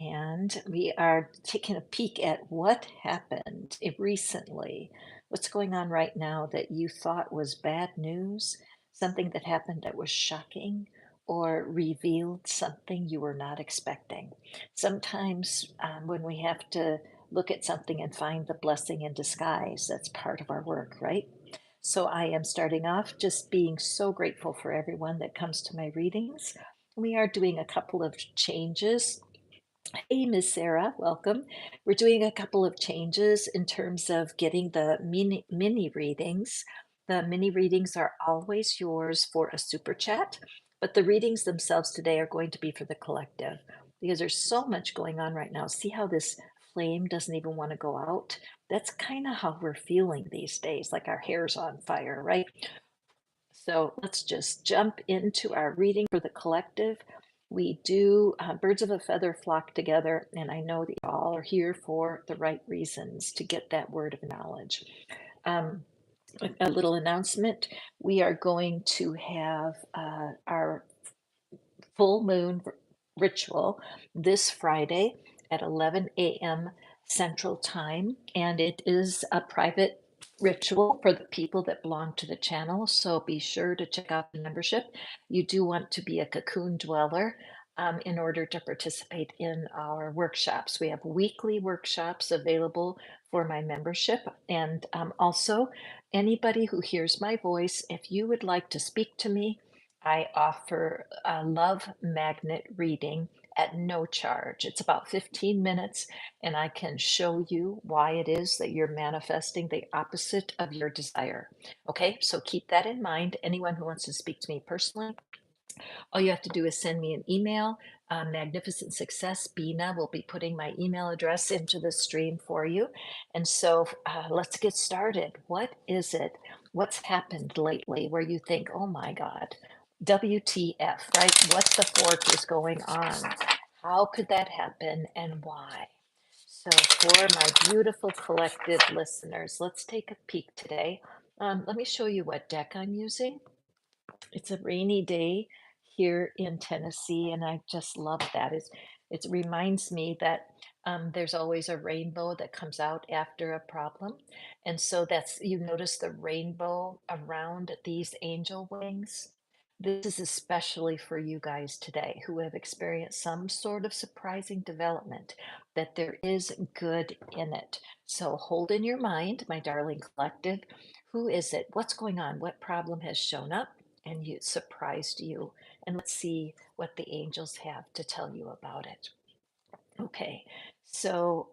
And we are taking a peek at what happened recently. What's going on right now that you thought was bad news, something that happened that was shocking, or revealed something you were not expecting. Sometimes, when we have to look at something and find the blessing in disguise, that's part of our work, right? So I am starting off just being so grateful for everyone that comes to my readings. We are doing a couple of changes. Hey, Miss Sarah, welcome. We're doing a couple of changes in terms of getting the mini readings. The mini readings are always yours for a super chat, but the readings themselves today are going to be for the collective because there's so much going on right now. See how this flame doesn't even want to go out? That's kind of how we're feeling these days, like our hair's on fire, right? So let's just jump into our reading for the collective. We do birds of a feather flock together, and I know that you all are here for the right reasons to get that word of knowledge. Um, a little announcement, we are going to have our full moon ritual this Friday at 11 a.m. Central Time, and it is a private ritual for the people that belong to the channel. So be sure to check out the membership. You do want to be a cocoon dweller in order to participate in our workshops. We have weekly workshops available for my membership, and also anybody who hears my voice, if you would like to speak to me, I offer a love magnet reading at no charge. It's about 15 minutes, and I can show you why it is that you're manifesting the opposite of your desire. Okay, so keep that in mind. Anyone who wants to speak to me personally, all you have to do is send me an email. Magnificent Success Bina will be putting my email address into the stream for you. And so let's get started. What is it? What's happened lately where you think, oh my God, WTF, right? What the fork is going on? How could that happen and why? So, for my beautiful collective listeners, let's take a peek today. Let me show you what deck I'm using. It's a rainy day here in Tennessee, and I just love that. It reminds me that there's always a rainbow that comes out after a problem. And so that's, you notice the rainbow around these angel wings. This is especially for you guys today who have experienced some sort of surprising development, that there is good in it. So hold in your mind, my darling collective, who is it? What's going on? What problem has shown up and you surprised you? And let's see what the angels have to tell you about it. Okay, so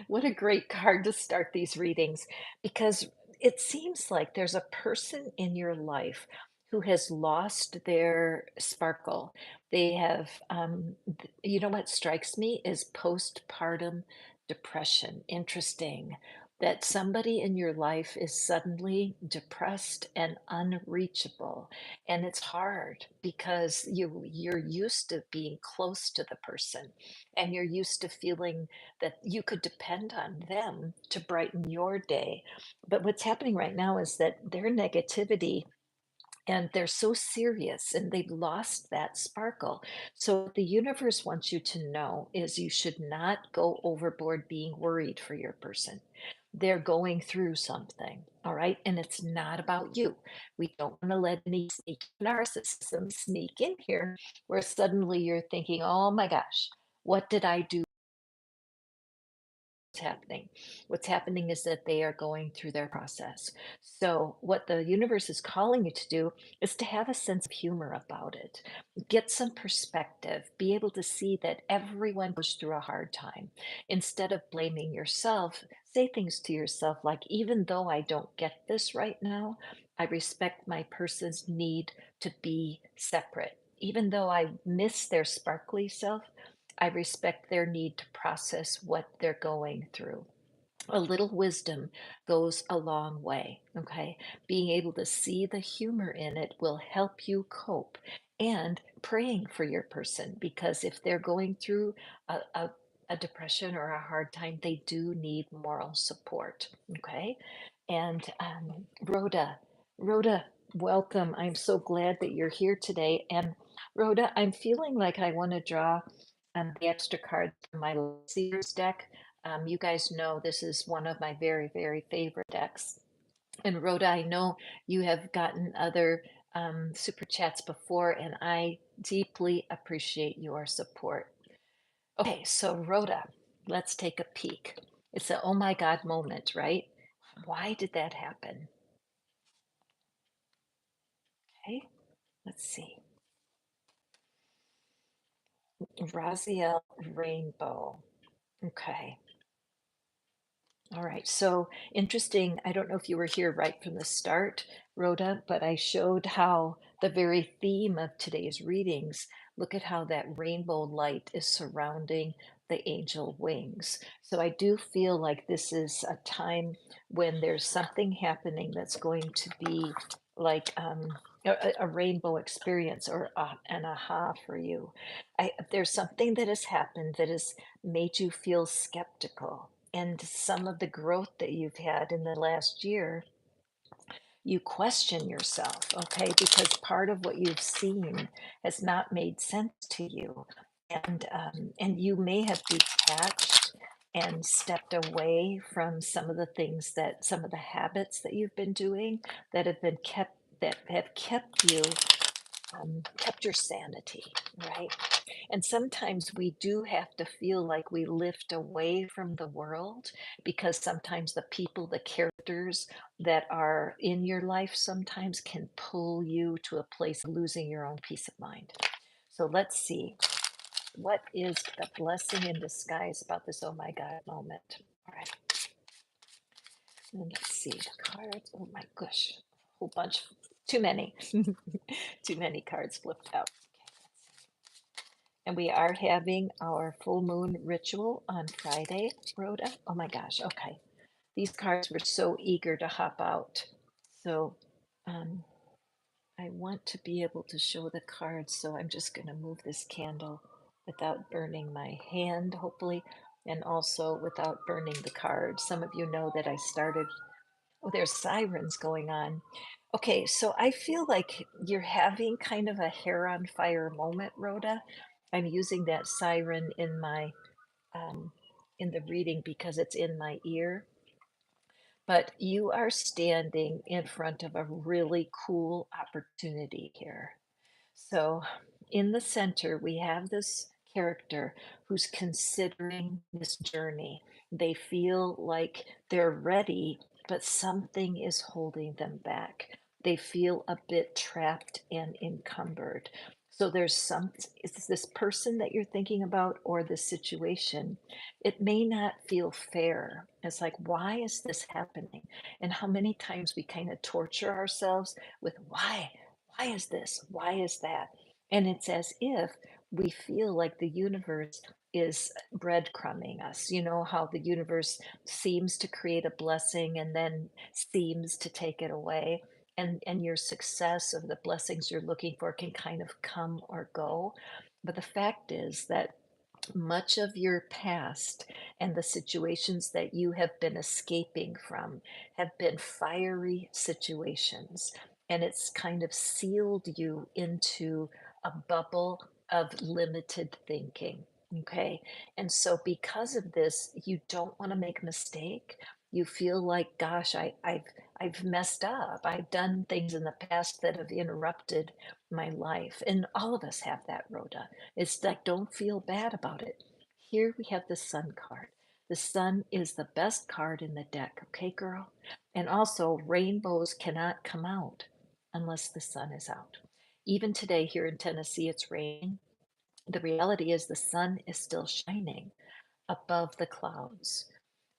what a great card to start these readings, because it seems like there's a person in your life who has lost their sparkle. They have, you know, what strikes me is postpartum depression. Interesting that somebody in your life is suddenly depressed and unreachable. And it's hard because you're used to being close to the person, and you're used to feeling that you could depend on them to brighten your day. But what's happening right now is that their negativity, and they're so serious and they've lost that sparkle. So, what the universe wants you to know is you should not go overboard being worried for your person. They're going through something, all right? And it's not about you. We don't want to let any sneaky narcissism sneak in here where suddenly you're thinking, oh my gosh, what did I do? Happening. What's happening is that they are going through their process. So, what the universe is calling you to do is to have a sense of humor about it. Get some perspective, be able to see that everyone goes through a hard time. Instead of blaming yourself, say things to yourself like, even though I don't get this right now, I respect my person's need to be separate. Even though I miss their sparkly self, I respect their need to process what they're going through. A little wisdom goes a long way. Okay. Being able to see the humor in it will help you cope. And praying for your person, because if they're going through a depression or a hard time, they do need moral support. Okay. And Rhoda, welcome. I'm so glad that you're here today. And Rhoda, I'm feeling like I want to draw the extra cards from my Sears deck. You guys know this is one of my very, very favorite decks. And Rhoda, I know you have gotten other super chats before, and I deeply appreciate your support. Okay, so Rhoda, let's take a peek. It's a oh my God moment, right? Why did that happen? Okay, let's see. Raziel Rainbow. Okay. All right, so interesting. I don't know if you were here right from the start, Rhoda, but I showed how the very theme of today's readings, look at how that rainbow light is surrounding the angel wings. So I do feel like this is a time when there's something happening that's going to be like a rainbow experience or an aha for you. There's something that has happened that has made you feel skeptical, and some of the growth that you've had in the last year, you question yourself, okay? Because part of what you've seen has not made sense to you, and you may have detached and stepped away from some of the things that some of the habits that you've been doing that have kept you kept your sanity, right? And sometimes we do have to feel like we lift away from the world because sometimes the people, the characters that are in your life sometimes can pull you to a place of losing your own peace of mind. So let's see. What is the blessing in disguise about this oh my God moment? All right. And let's see the cards. Oh my gosh. A whole bunch. Too many. Too many cards flipped out. And we are having our full moon ritual on Friday, Rhoda. Oh my gosh, okay. These cards were so eager to hop out. So um, I want to be able to show the cards, so I'm just going to move this candle without burning my hand, hopefully, and also without burning the cards. Some of you know that I started, oh, there's sirens going on. Okay, so I feel like you're having kind of a hair on fire moment, Rhoda. I'm using that siren um, in the reading because it's in my ear. But you are standing in front of a really cool opportunity here. So in the center, we have this character who's considering this journey. They feel like they're ready, but something is holding them back. They feel a bit trapped and encumbered. So there's it's this person that you're thinking about or this situation. It may not feel fair. It's like, why is this happening? And how many times we kind of torture ourselves with why? Why is this? Why is that? And it's as if we feel like the universe is breadcrumbing us. You know how the universe seems to create a blessing and then seems to take it away. And your success of the blessings you're looking for can kind of come or go. But the fact is that much of your past and the situations that you have been escaping from have been fiery situations, and it's kind of sealed you into a bubble of limited thinking. Okay. And so, because of this, you don't want to make a mistake. You feel like, gosh, I've messed up. I've done things in the past that have interrupted my life. And all of us have that, Rhoda. It's like, don't feel bad about it. Here we have the sun card. The sun is the best card in the deck, okay, girl? And also, rainbows cannot come out unless the sun is out. Even today here in Tennessee, it's raining. The reality is the sun is still shining above the clouds.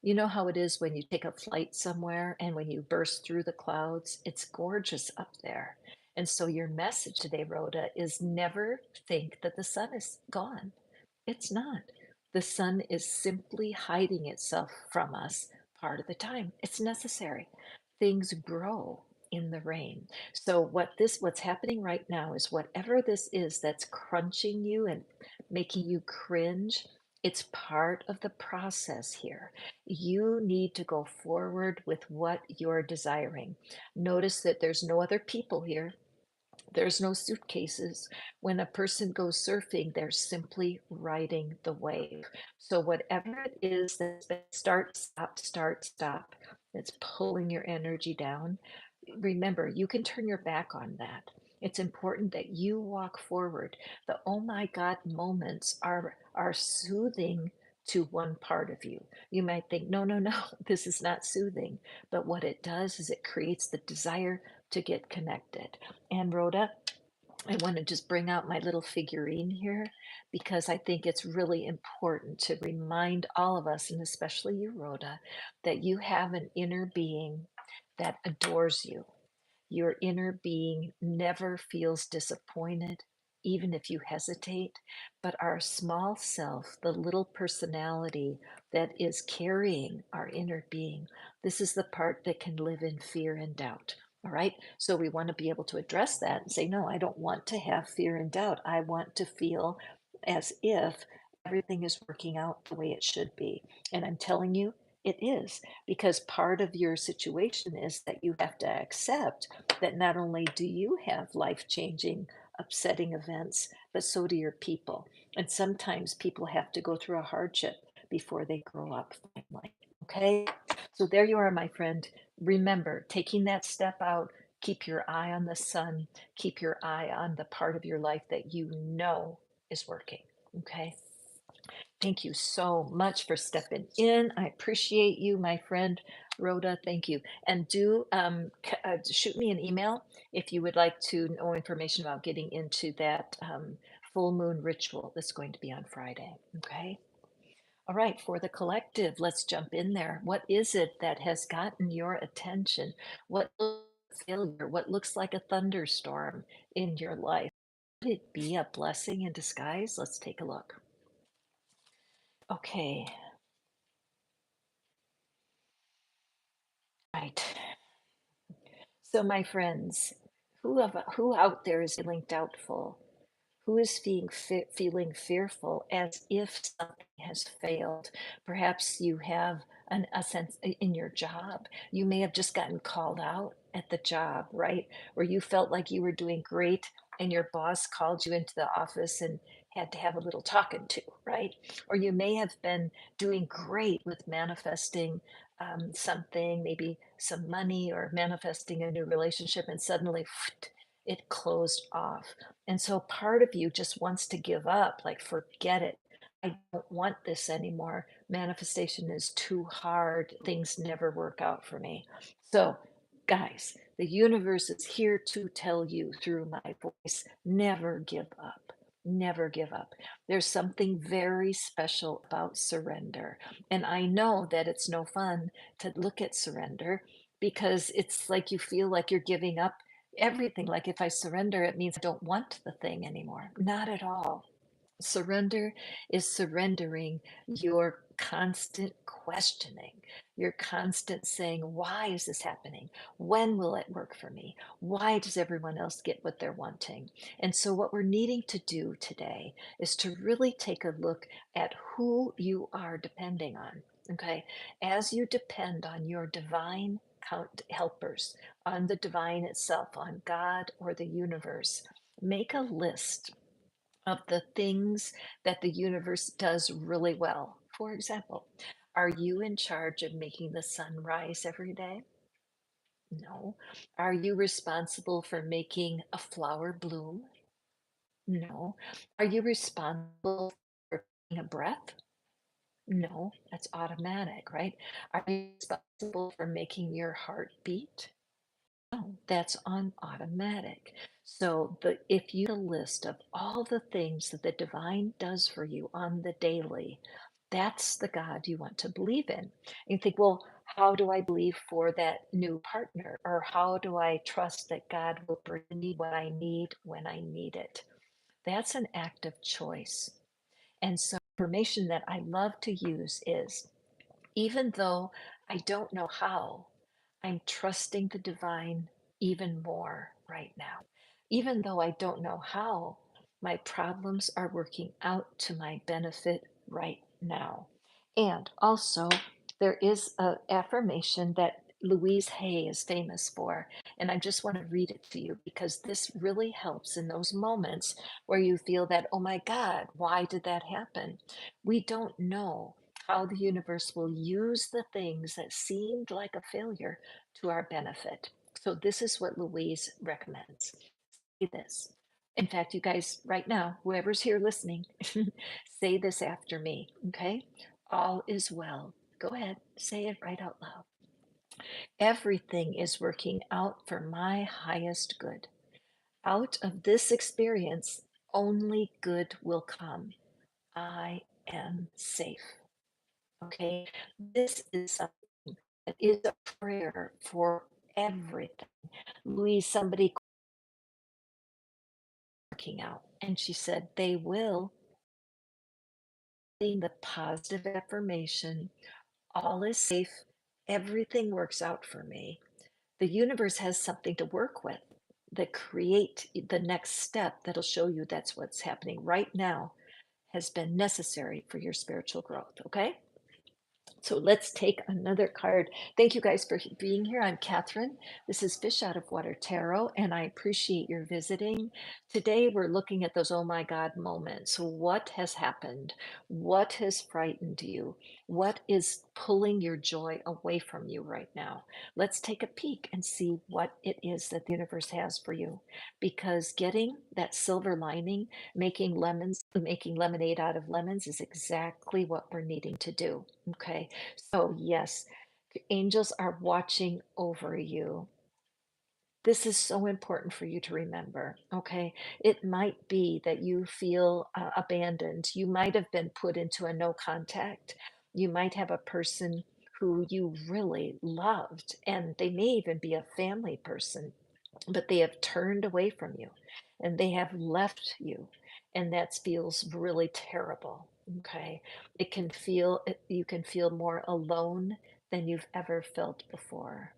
You know how it is when you take a flight somewhere and when you burst through the clouds, it's gorgeous up there. And so, your message today, Rhoda, is never think that the sun is gone. It's not. The sun is simply hiding itself from us part of the time. It's necessary. Things grow in the rain. So what's happening right now is whatever this is that's crunching you and making you cringe, it's part of the process here. You need to go forward with what you're desiring. Notice that there's no other people here. There's no suitcases. When a person goes surfing, they're simply riding the wave. So whatever it is that's been start, stop, that's pulling your energy down, remember, you can turn your back on that. It's important that you walk forward. The oh my God moments are soothing to one part of you. You might think, no, no, no, this is not soothing. But what it does is it creates the desire to get connected. And Rhoda, I want to just bring out my little figurine here because I think it's really important to remind all of us, and especially you, Rhoda, that you have an inner being that adores you. Your inner being never feels disappointed, even if you hesitate. But our small self, the little personality that is carrying our inner being, this is the part that can live in fear and doubt. All right. So we want to be able to address that and say, no, I don't want to have fear and doubt. I want to feel as if everything is working out the way it should be. And I'm telling you, it is, because part of your situation is that you have to accept that not only do you have life changing, upsetting events, but so do your people. And sometimes people have to go through a hardship before they grow up finally. Okay. So there you are, my friend. Remember, taking that step out, keep your eye on the sun, keep your eye on the part of your life that you know is working. Okay. Thank you so much for stepping in. I appreciate you, my friend Rhoda. Thank you. And do shoot me an email if you would like to know information about getting into that full moon ritual that's going to be on Friday. Okay. All right. For the collective, let's jump in there. What is it that has gotten your attention? What looks like failure? What looks like a thunderstorm in your life? Could it be a blessing in disguise? Let's take a look. Okay. Right. So, my friends, who out there is feeling doubtful? Who is feeling fearful as if something has failed? Perhaps you have a sense in your job. You may have just gotten called out at the job, right? Where you felt like you were doing great and your boss called you into the office and had to have a little talking to, right? Or you may have been doing great with manifesting something, maybe some money or manifesting a new relationship, and suddenly it closed off. And so part of you just wants to give up, like, forget it. I don't want this anymore. Manifestation is too hard. Things never work out for me. So, guys, the universe is here to tell you through my voice, never give up. Never give up. There's something very special about surrender. And I know that it's no fun to look at surrender because it's like you feel like you're giving up everything. Like if I surrender, it means I don't want the thing anymore. Not at all. Surrender is surrendering your constant questioning, your constant saying, why is this happening? When will it work for me? Why does everyone else get what they're wanting? And so, what we're needing to do today is to really take a look at who you are depending on. Okay. As you depend on your divine helpers, on the divine itself, on God or the universe, make a list of the things that the universe does really well. For example, are you in charge of making the sun rise every day? No. Are you responsible for making a flower bloom? No. Are you responsible for taking a breath? No, that's automatic, right? Are you responsible for making your heart beat? No, that's on automatic. So if you have a list of all the things that the divine does for you on the daily, that's the God you want to believe in. And you think, well, how do I believe for that new partner? Or how do I trust that God will bring me what I need when I need it? That's an act of choice. And so information that I love to use is, even though I don't know how, I'm trusting the divine even more right now. Even though I don't know how, my problems are working out to my benefit right now. And also, there is an affirmation that Louise Hay is famous for, And I just want to read it to you because this really helps in those moments where you feel that, oh my God, why did that happen? We don't know how the universe will use the things that seemed like a failure to our benefit. So, this is what Louise recommends. Say this. In fact, you guys, right now, whoever's here listening, say this after me, okay? All is well. Go ahead, say it right out loud. Everything is working out for my highest good. Out of this experience, only good will come. I am safe. Okay. This is something that is a prayer for everything. Louise, somebody working out, and she said, they will, the positive affirmation, all is safe, everything works out for me. The universe has something to work with that create the next step that'll show you that's what's happening right now has been necessary for your spiritual growth. Okay. So let's take another card. Thank you guys for being here. I'm Catherine. This is Fish Out of Water Tarot, and I appreciate your visiting. Today, we're looking at those oh my God moments. What has happened? What has frightened you? What is pulling your joy away from you right now? Let's take a peek and see what it is that the universe has for you. Because getting that silver lining, making lemonade out of lemons is exactly what we're needing to do. Okay. So, yes, angels are watching over you. This is so important for you to remember. Okay. It might be that you feel abandoned. You might have been put into a no contact. You might have a person who you really loved, and they may even be a family person, but they have turned away from you and they have left you. And that feels really terrible. Okay. You can feel more alone than you've ever felt before.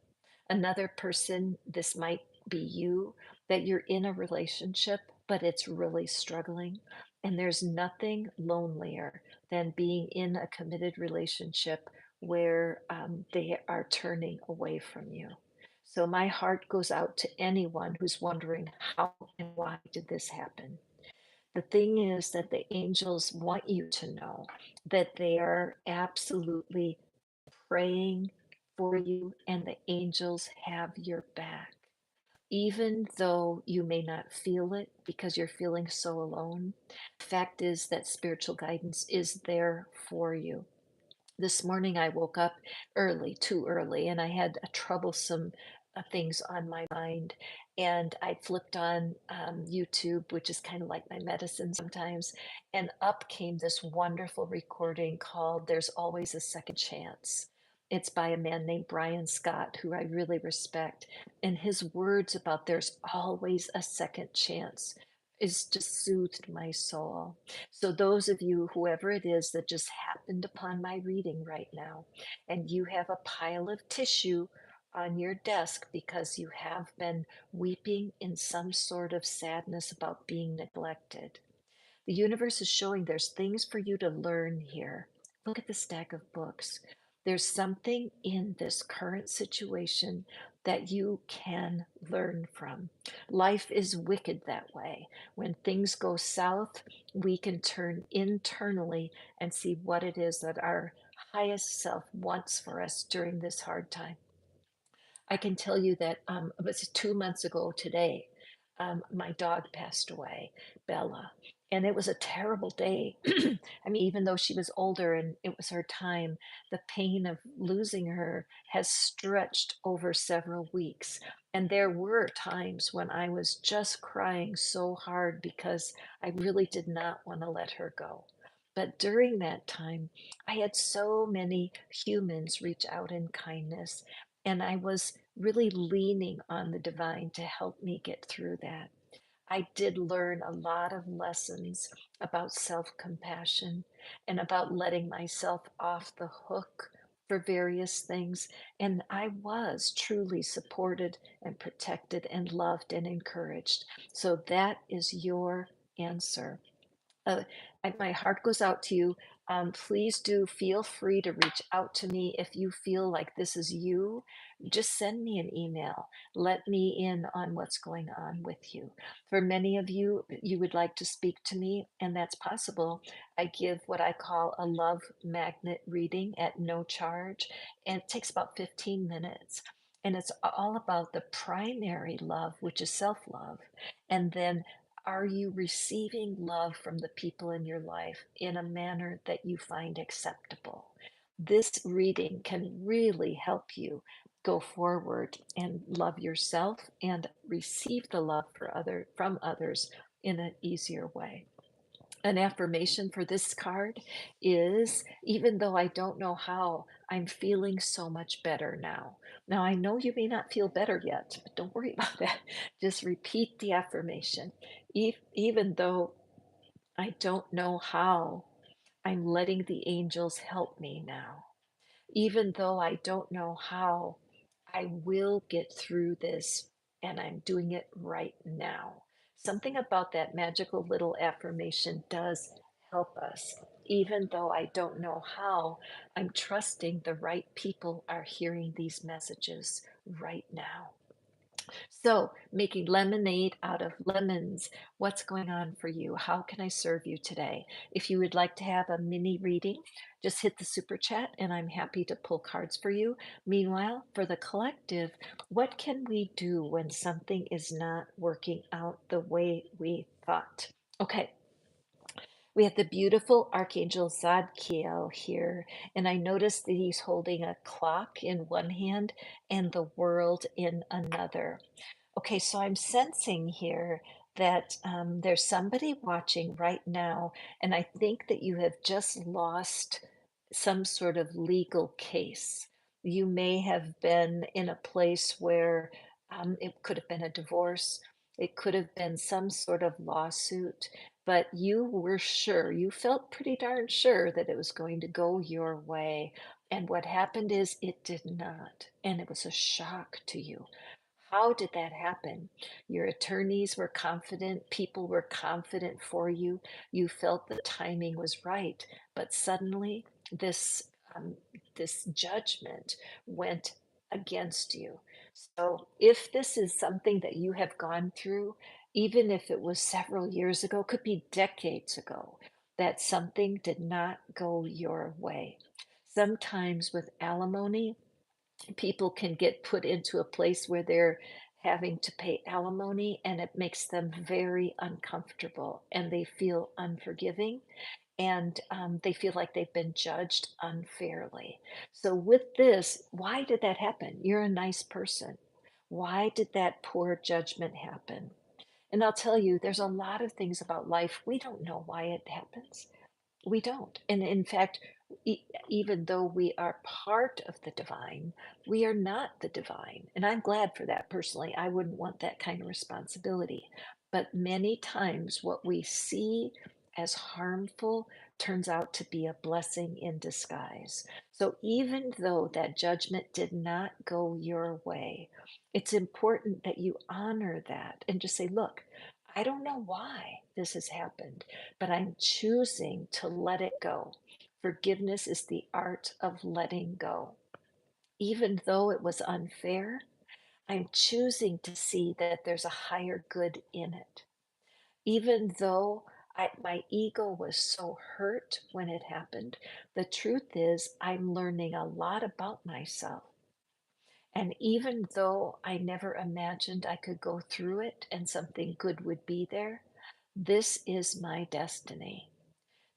Another person, this might be you, that you're in a relationship, but it's really struggling. And there's nothing lonelier than being in a committed relationship where they are turning away from you. So my heart goes out to anyone who's wondering how and why did this happen? The thing is that the angels want you to know that they are absolutely praying for you and the angels have your back. Even though you may not feel it because you're feeling so alone, the fact is that spiritual guidance is there for you. This morning I woke up early, too early, and I had a troublesome things on my mind. And I flipped on YouTube, which is kind of like my medicine sometimes. And up came this wonderful recording called There's Always a Second Chance. It's by a man named Brian Scott, who I really respect. And his words about there's always a second chance is just soothed my soul. So, those of you, whoever it is that just happened upon my reading right now, and you have a pile of tissue on your desk because you have been weeping in some sort of sadness about being neglected, the universe is showing there's things for you to learn here. Look at the stack of books. There's something in this current situation that you can learn from. Life is wicked that way. When things go south, we can turn internally and see what it is that our highest self wants for us during this hard time. I can tell you that it was 2 months ago today, my dog passed away, Bella, and it was a terrible day. I mean, even though she was older and it was her time, the pain of losing her has stretched over several weeks. And there were times when I was just crying so hard because I really did not want to let her go. But during that time, I had so many humans reach out in kindness, and I was really leaning on the divine to help me get through that. I did learn a lot of lessons about self compassion and about letting myself off the hook for various things. And I was truly supported and protected and loved and encouraged. So that is your answer. Uh, my heart goes out to you. Please do feel free to reach out to me if you feel like this is you. Just send me an email. Let me in on what's going on with you. For many of you, you would like to speak to me, and that's possible. I give what I call a love magnet reading at no charge, and it takes about 15 minutes. And it's all about the primary love, which is self love. And then are you receiving love from the people in your life in a manner that you find acceptable? This reading can really help you go forward and love yourself and receive the love from others in an easier way. An affirmation for this card is, even though I don't know how, I'm feeling so much better now. Now, I know you may not feel better yet, but don't worry about that. Just repeat the affirmation. Even though I don't know how, I'm letting the angels help me now. Even though I don't know how, I will get through this and I'm doing it right now. Something about that magical little affirmation does help us. Even though I don't know how, I'm trusting the right people are hearing these messages right now. So, making lemonade out of lemons, what's going on for you? How can I serve you today? If you would like to have a mini reading, just hit the super chat and I'm happy to pull cards for you. Meanwhile, for the collective, what can we do when something is not working out the way we thought? Okay, we have the beautiful Archangel Zadkiel here, and I noticed that he's holding a clock in one hand and the world in another. Okay, so I'm sensing here that there's somebody watching right now, and I think that you have just lost some sort of legal case. You may have been in a place where it could have been a divorce, it could have been some sort of lawsuit, but you were sure, you felt pretty darn sure that it was going to go your way. And what happened is it did not, and it was a shock to you. How did that happen? Your attorneys were confident, people were confident for you. You felt the timing was right, but suddenly this this judgment went against you. So if this is something that you have gone through, even if it was several years ago, could be decades ago, that something did not go your way. Sometimes with alimony, people can get put into a place where they're having to pay alimony and it makes them very uncomfortable and they feel unforgiving and they feel like they've been judged unfairly. So, with this, why did that happen? You're a nice person. Why did that poor judgment happen? And I'll tell you, there's a lot of things about life we don't know why it happens. We don't. And in fact, even though we are part of the divine, we are not the divine. And I'm glad for that personally. I wouldn't want that kind of responsibility. But many times, what we see as harmful turns out to be a blessing in disguise. So even though that judgment did not go your way, it's important that you honor that and just say, look, I don't know why this has happened, but I'm choosing to let it go. Forgiveness is the art of letting go. Even though it was unfair, I'm choosing to see that there's a higher good in it. Even though my ego was so hurt when it happened, the truth is I'm learning a lot about myself. And even though I never imagined I could go through it and something good would be there, this is my destiny.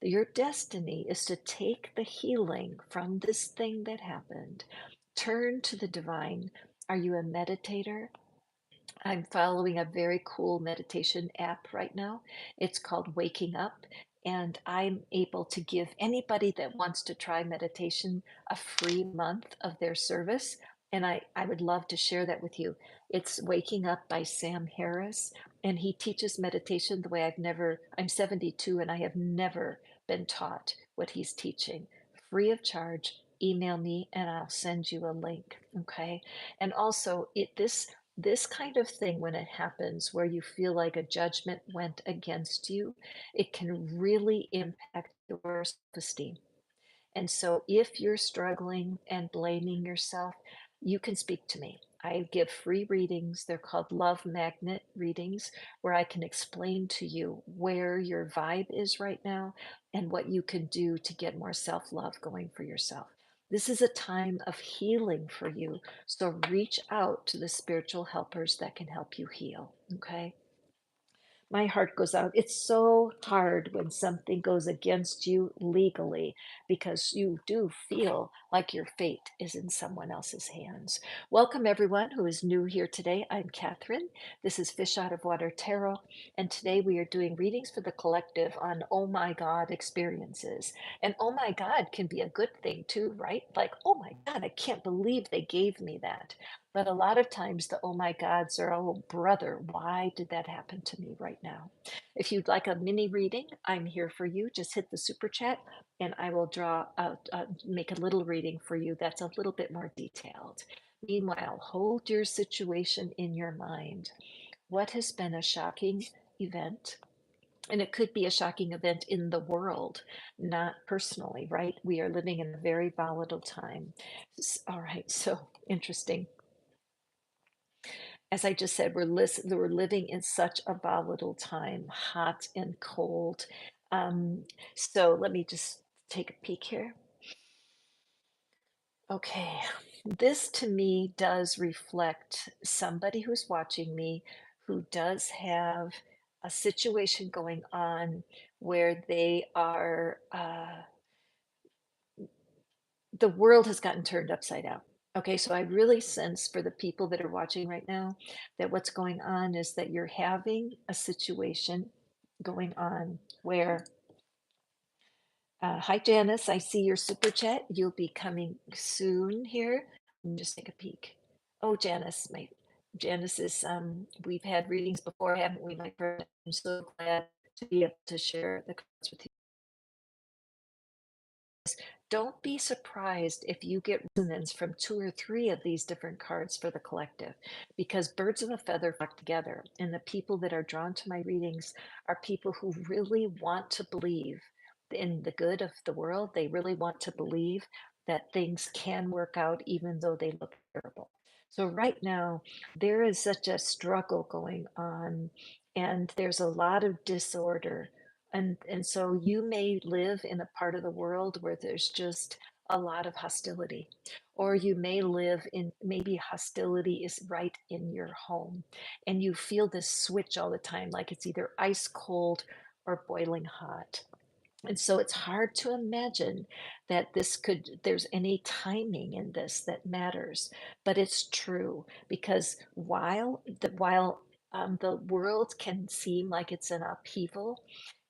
Your destiny is to take the healing from this thing that happened, turn to the divine. Are you a meditator? I'm following a very cool meditation app right now. It's called Waking Up, and I'm able to give anybody that wants to try meditation a free month of their service. And I would love to share that with you. It's Waking Up by Sam Harris, and he teaches meditation the way I'm 72 and I have never been taught what he's teaching. Free of charge. Email me and I'll send you a link. Okay. And also, this This kind of thing, when it happens where you feel like a judgment went against you, it can really impact your self-esteem. And so if you're struggling and blaming yourself, you can speak to me. I give free readings. They're called love magnet readings, where I can explain to you where your vibe is right now and what you can do to get more self love going for yourself. This is a time of healing for you. So reach out to the spiritual helpers that can help you heal. Okay. My heart goes out. It's so hard when something goes against you legally because you do feel like your fate is in someone else's hands. Welcome, everyone who is new here today. I'm Catherine. This is Fish Out of Water Tarot, and today we are doing readings for the collective on oh my God experiences. And oh my God can be a good thing too, right? Like, oh my God, I can't believe they gave me that. But a lot of times the oh my gods are, oh brother, why did that happen to me right now? If you'd like a mini reading, I'm here for you. Just hit the super chat and I will draw out, make a little reading for you that's a little bit more detailed. Meanwhile, hold your situation in your mind. What has been a shocking event? And it could be a shocking event in the world, not personally, right? We are living in a very volatile time. All right, so interesting. As I just said, we're living in such a volatile time, hot and cold. So let me just take a peek here. Okay, this to me does reflect somebody who's watching me who does have a situation going on where they are the world has gotten turned upside down. Okay, so I really sense for the people that are watching right now that what's going on is that you're having a situation going on where, hi Janice, I see your super chat. You'll be coming soon here. Let me just take a peek. Oh, Janice, Janice is, we've had readings before, haven't we, my friend? I'm so glad to be able to share the cards with you. Don't be surprised if you get resonance from two or three of these different cards for the collective, because birds of a feather flock together. And the people that are drawn to my readings are people who really want to believe in the good of the world. They really want to believe that things can work out even though they look terrible. So, right now, there is such a struggle going on, and there's a lot of disorder and so you may live in a part of the world where there's just a lot of hostility, or you may live in maybe hostility is right in your home, and you feel this switch all the time, like it's either ice cold or boiling hot. And so it's hard to imagine that there's any timing in this that matters, but it's true because while the world can seem like it's an upheaval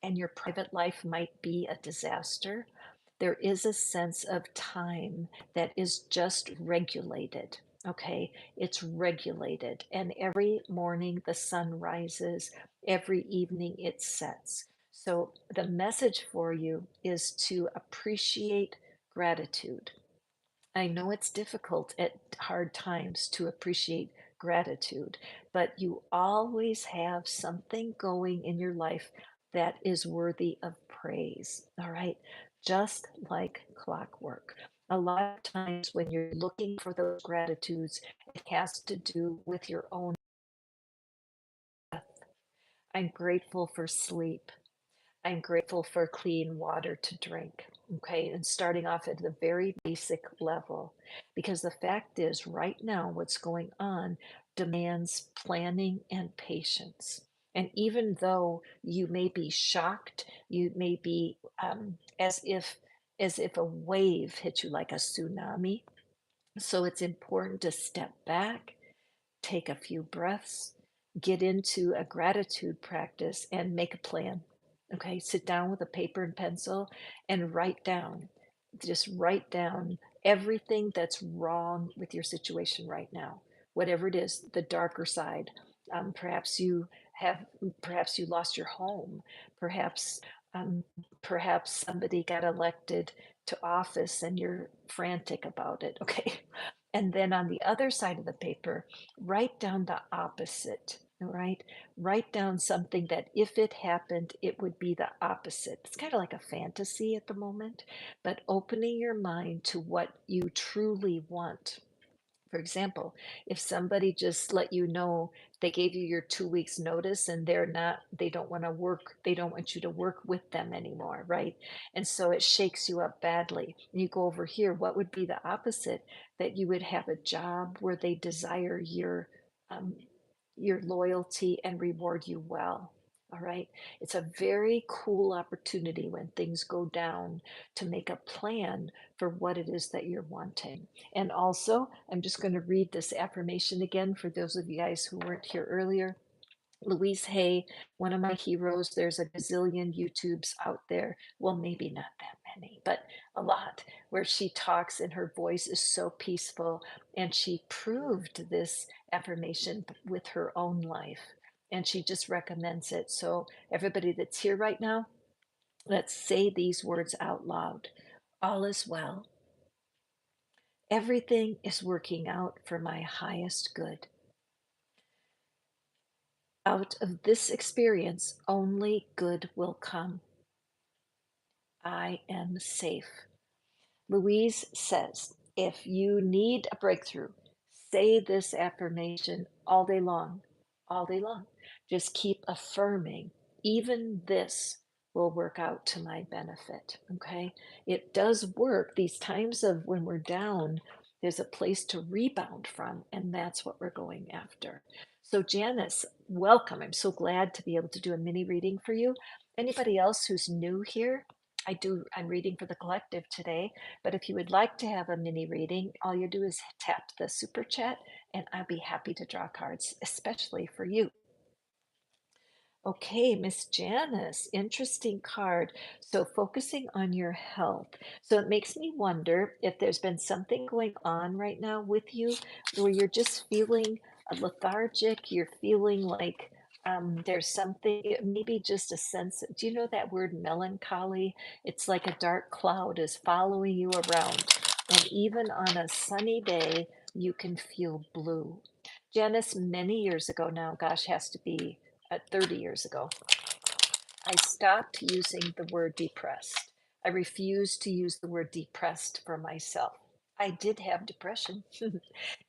and your private life might be a disaster, there is a sense of time that is just regulated. Okay, it's regulated, and every morning the sun rises, every evening it sets. So, the message for you is to appreciate gratitude. I know it's difficult at hard times to appreciate gratitude, but you always have something going in your life that is worthy of praise. All right. Just like clockwork. A lot of times when you're looking for those gratitudes, it has to do with your own breath. I'm grateful for sleep. I'm grateful for clean water to drink. Okay. And starting off at the very basic level, because the fact is, right now, what's going on demands planning and patience. And even though you may be shocked, you may be as if a wave hit you like a tsunami. So it's important to step back, take a few breaths, get into a gratitude practice, and make a plan. Okay, sit down with a paper and pencil and write down, just write down everything that's wrong with your situation right now, whatever it is, the darker side. Perhaps you have, perhaps you lost your home, perhaps, um, perhaps somebody got elected to office and you're frantic about it. Okay, And then on the other side of the paper, write down the opposite. All right. Write down something that if it happened, it would be the opposite. It's kind of like a fantasy at the moment, but opening your mind to what you truly want. For example, if somebody just let you know they gave you your 2 weeks notice and they don't want to work, they don't want you to work with them anymore, right? And so it shakes you up badly. And you go over here, what would be the opposite? That you would have a job where they desire um, your loyalty and reward you well. All right. It's a very cool opportunity when things go down to make a plan for what it is that you're wanting. And also, I'm just going to read this affirmation again for those of you guys who weren't here earlier. Louise Hay, one of my heroes. There's a gazillion YouTubes out there. Well, maybe not that many, but a lot, where she talks and her voice is so peaceful. And she proved this affirmation with her own life. And she just recommends it. So, everybody that's here right now, let's say these words out loud. All is well. Everything is working out for my highest good. Out of this experience, only good will come. I am safe. Louise says, if you need a breakthrough, say this affirmation all day long. Just keep affirming, even this will work out to my benefit. Okay. It does work. These times of when we're down, there's a place to rebound from, and that's what we're going after. So, Janice, welcome. I'm so glad to be able to do a mini reading for you. Anybody else who's new here? I'm reading for the collective today, but if you would like to have a mini reading, all you do is tap the super chat and I'll be happy to draw cards, especially for you. Okay, Miss Janice, interesting card. So, focusing on your health. So, it makes me wonder if there's been something going on right now with you where you're just feeling lethargic, you're feeling like there's something, maybe just a sense. Do you know that word melancholy? It's like a dark cloud is following you around. And even on a sunny day, you can feel blue. Janice, many years ago now, gosh, has to be 30 years ago, I stopped using the word depressed. I refused to use the word depressed for myself. I did have depression,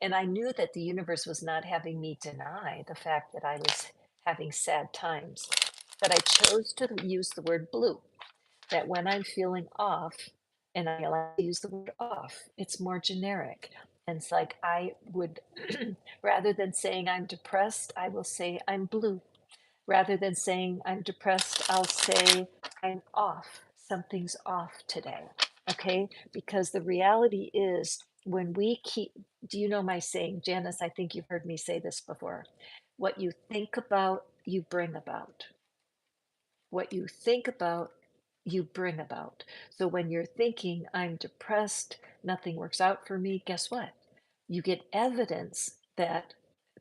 and I knew that the universe was not having me deny the fact that I was having sad times. But I chose to use the word blue, that when I'm feeling off, and I like to use the word off, it's more generic. And it's like I would, rather than saying I'm depressed, I will say I'm blue. Rather than saying I'm depressed, I'll say I'm off. Something's off today. Okay? Because the reality is when we keep, do you know my saying, Janice? I think you've heard me say this before. What you think about, you bring about. What you think about, you bring about. So when you're thinking, I'm depressed, nothing works out for me, guess what? You get evidence that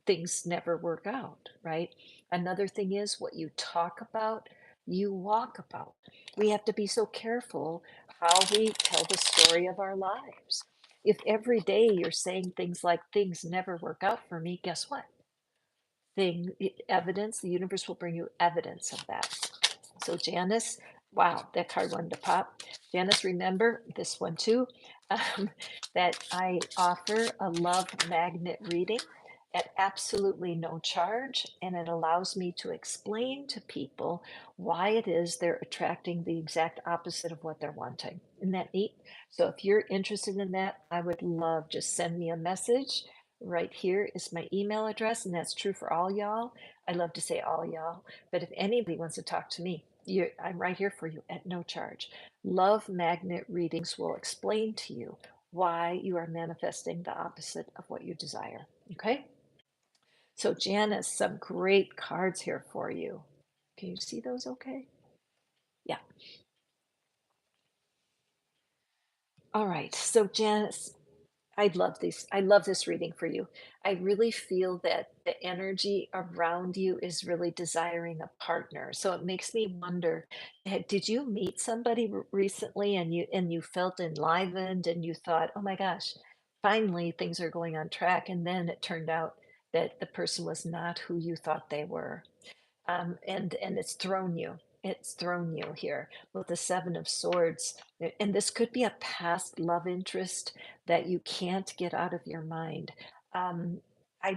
things never work out, right? Another thing is what you talk about, you walk about. We have to be so careful how we tell the story of our lives. If every day you're saying things like, things never work out for me, guess what? Evidence, the universe will bring you evidence of that. So Janice, wow, that card wanted to pop. Janice, remember this one too, that I offer a love magnet reading at absolutely no charge, and it allows me to explain to people why it is they're attracting the exact opposite of what they're wanting. Isn't that neat? So if you're interested in that, I would love, just send me a message. Right here is my email address, and that's true for all y'all. I love to say all y'all, but if anybody wants to talk to me, I'm right here for you at no charge. Love magnet readings will explain to you why you are manifesting the opposite of what you desire. Okay? So, Janice, some great cards here for you. Can you see those okay? Yeah. All right. So, Janice, I love this. I love this reading for you. I really feel that the energy around you is really desiring a partner. So it makes me wonder, did you meet somebody recently and you felt enlivened and you thought, "Oh my gosh, finally things are going on track, and then it turned out that the person was not who you thought they were. And it's thrown you here with the Seven of Swords. And this could be a past love interest that you can't get out of your mind. Um, I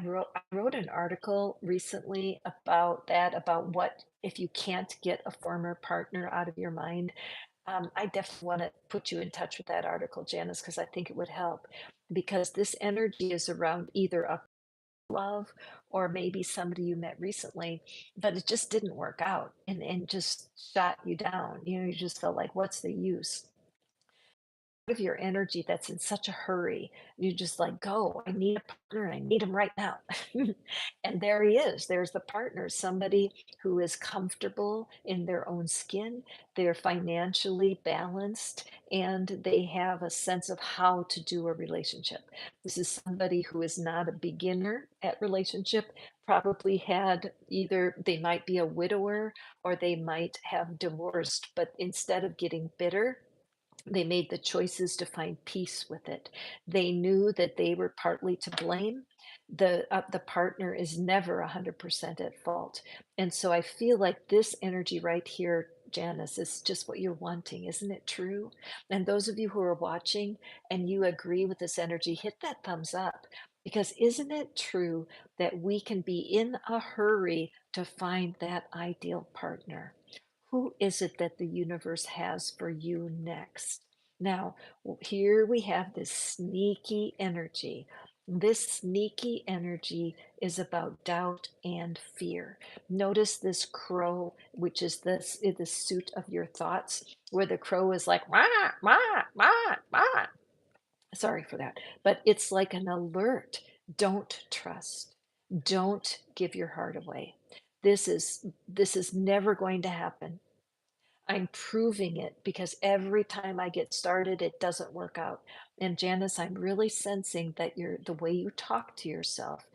wrote an article recently about that, about what if you can't get a former partner out of your mind. I definitely want to put you in touch with that article, Janice, because I think it would help. Because this energy is around either a love or maybe somebody you met recently, but it just didn't work out and just shot you down. You just felt like, what's the use? Of your energy that's in such a hurry. You just like, go, I need a partner, I need him right now. And there he is. There's the partner, somebody who is comfortable in their own skin. They're financially balanced and they have a sense of how to do a relationship. This is somebody who is not a beginner at relationship, probably had either they might be a widower or they might have divorced, but instead of getting bitter, they made the choices to find peace with it. They knew that they were partly to blame. The partner is never 100% at fault. And so I feel like this energy right here, Janice, is just what you're wanting. Isn't it true? And those of you who are watching and you agree with this energy, hit that thumbs up. Because isn't it true that we can be in a hurry to find that ideal partner? Who is it that the universe has for you next? Now, here we have this sneaky energy. This sneaky energy is about doubt and fear. Notice this crow, which is the suit of your thoughts, where the crow is like, wah, wah, wah, wah. Sorry for that. But it's like an alert. Don't trust. Don't give your heart away. This is never going to happen. I'm proving it because every time I get started, it doesn't work out. And Janice, I'm really sensing that the way you talk to yourself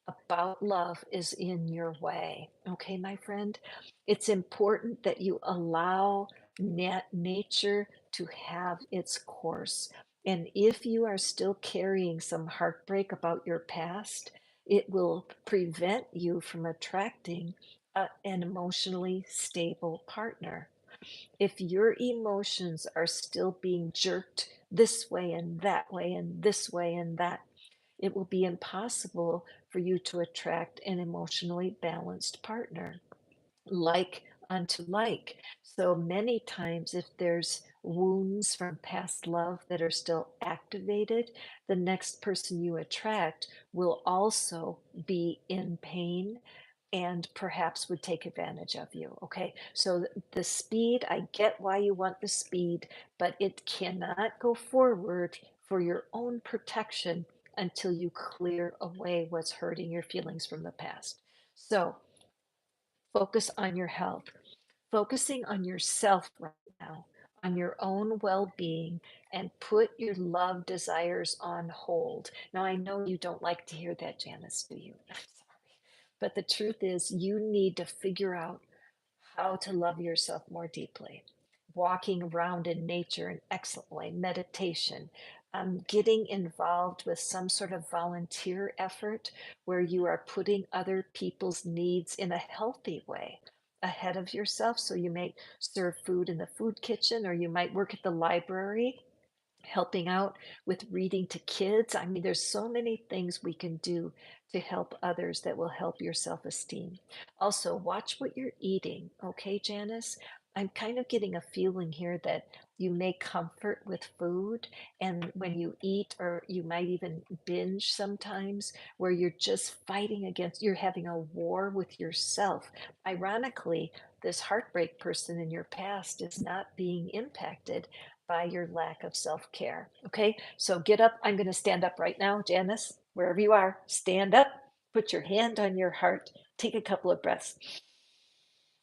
about love is in your way. Okay, my friend? It's important that you allow nature to have its course. And if you are still carrying some heartbreak about your past, it will prevent you from attracting an emotionally stable partner. If your emotions are still being jerked this way and that way and this way and that, it will be impossible for you to attract an emotionally balanced partner like unto like. So many times, if there's wounds from past love that are still activated, the next person you attract will also be in pain and perhaps would take advantage of you. Okay. So the speed, I get why you want the speed, but it cannot go forward for your own protection until you clear away what's hurting your feelings from the past. So focus on your health, focusing on yourself right now, on your own well being, and put your love desires on hold. Now, I know you don't like to hear that, Janice, do you? I'm sorry. But the truth is, you need to figure out how to love yourself more deeply. Walking around in nature an excellent way, meditation, getting involved with some sort of volunteer effort where you are putting other people's needs in a healthy way ahead of yourself. So you may serve food in the food kitchen or you might work at the library helping out with reading to kids. I mean, there's so many things we can do to help others that will help your self esteem. Also, watch what you're eating. Okay, Janice? I'm kind of getting a feeling here that you may comfort with food, and when you eat, or you might even binge sometimes, where you're just fighting against, you're having a war with yourself. Ironically, this heartbreak person in your past is not being impacted by your lack of self care. Okay, so get up. I'm going to stand up right now, Janice, wherever you are. Stand up, put your hand on your heart, take a couple of breaths,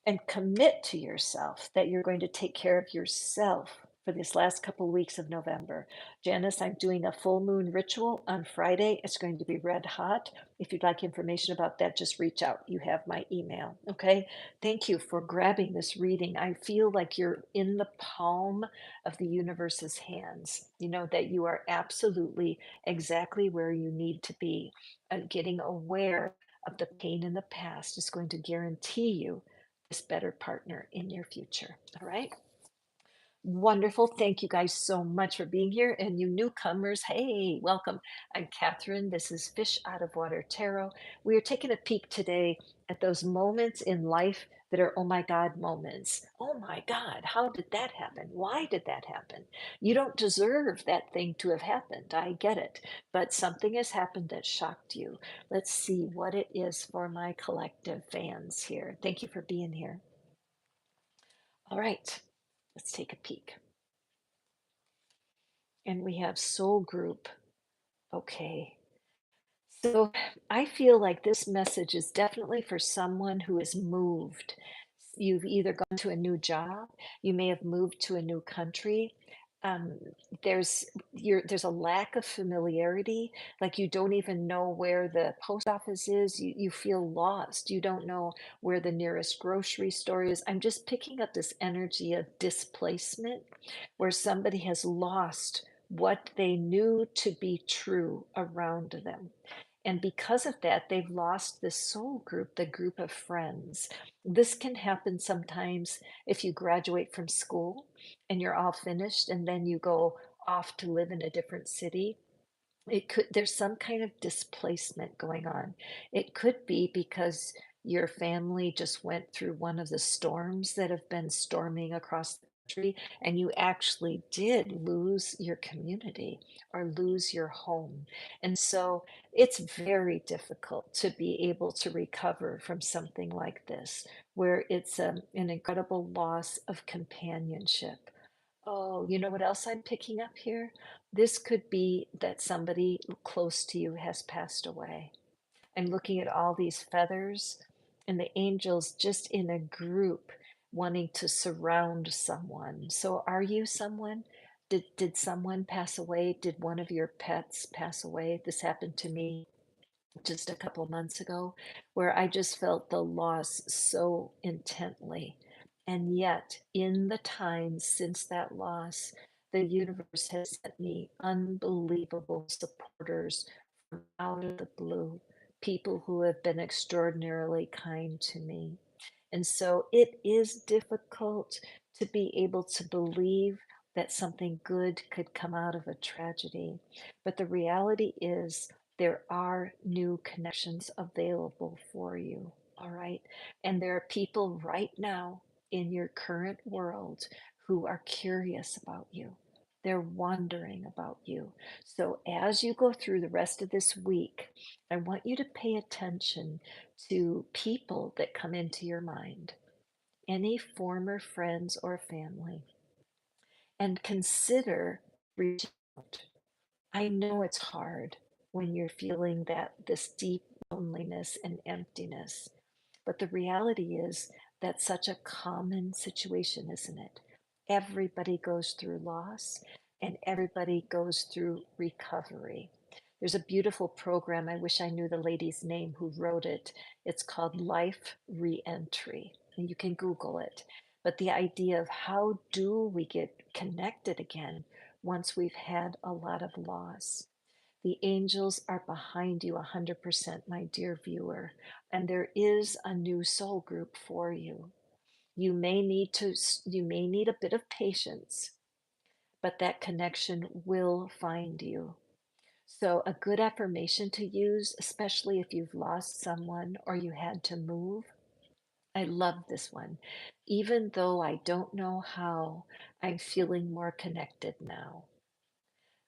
and commit to yourself that you're going to take care of yourself for this last couple weeks of November. Janice, I'm doing a full moon ritual on Friday. It's going to be red hot. If you'd like information about that, just reach out. You have my email. Okay. Thank you for grabbing this reading. I feel like you're in the palm of the universe's hands. You know that you are absolutely exactly where you need to be. And getting aware of the pain in the past is going to guarantee you this better partner in your future. All right. Wonderful. Thank you guys so much for being here. And you newcomers, hey, welcome. I'm Catherine. This is Fish Out of Water Tarot. We are taking a peek today at those moments in life that are, oh my God, moments. Oh my God, how did that happen? Why did that happen? You don't deserve that thing to have happened. I get it. But something has happened that shocked you. Let's see what it is for my collective fans here. Thank you for being here. All right, let's take a peek. And we have soul group. Okay. So I feel like this message is definitely for someone who is moved. You've either gone to a new job, you may have moved to a new country. Um, there's a lack of familiarity, like you don't even know where the post office is. You feel lost. You don't know where the nearest grocery store is. I'm just picking up this energy of displacement where somebody has lost what they knew to be true around them. And because of that, they've lost the soul group, the group of friends. This can happen sometimes if you graduate from school and you're all finished and then you go off to live in a different city. It could, there's some kind of displacement going on. It could be because your family just went through one of the storms that have been storming across the country, and you actually did lose your community or lose your home. And so it's very difficult to be able to recover from something like this, where it's an incredible loss of companionship. Oh, you know what else I'm picking up here? This could be that somebody close to you has passed away. I'm looking at all these feathers and the angels just in a group wanting to surround someone. So are you someone? Did someone pass away? Did one of your pets pass away? This happened to me just a couple months ago, where I just felt the loss so intently. And yet, in the time since that loss, the universe has sent me unbelievable supporters from out of the blue, people who have been extraordinarily kind to me. And so it is difficult to be able to believe that something good could come out of a tragedy. But the reality is, there are new connections available for you. All right. And there are people right now in your current world who are curious about you. They're wondering about you. So as you go through the rest of this week, I want you to pay attention to people that come into your mind, any former friends or family, and consider reaching out. I know it's hard when you're feeling that this deep loneliness and emptiness, but the reality is that's such a common situation, isn't it? Everybody goes through loss and everybody goes through recovery. There's a beautiful program. I wish I knew the lady's name who wrote it. It's called Life Reentry, and you can Google it. But the idea of how do we get connected again once we've had a lot of loss? The angels are behind you 100%, my dear viewer, and there is a new soul group for you. You may need a bit of patience, but that connection will find you. So, a good affirmation to use, especially if you've lost someone or you had to move. I love this one. Even though I don't know how, I'm feeling more connected now.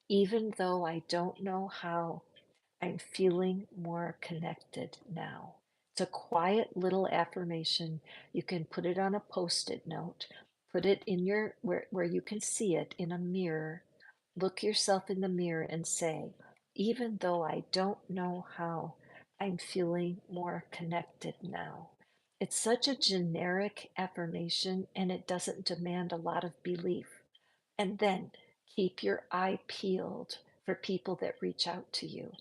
Even though I don't know how, I'm feeling more connected now. It's a quiet little affirmation. You can put it on a post-it note, put it in your where you can see it in a mirror. Look yourself in the mirror and say, even though I don't know how, I'm feeling more connected now. It's such a generic affirmation and it doesn't demand a lot of belief. And then keep your eye peeled for people that reach out to you.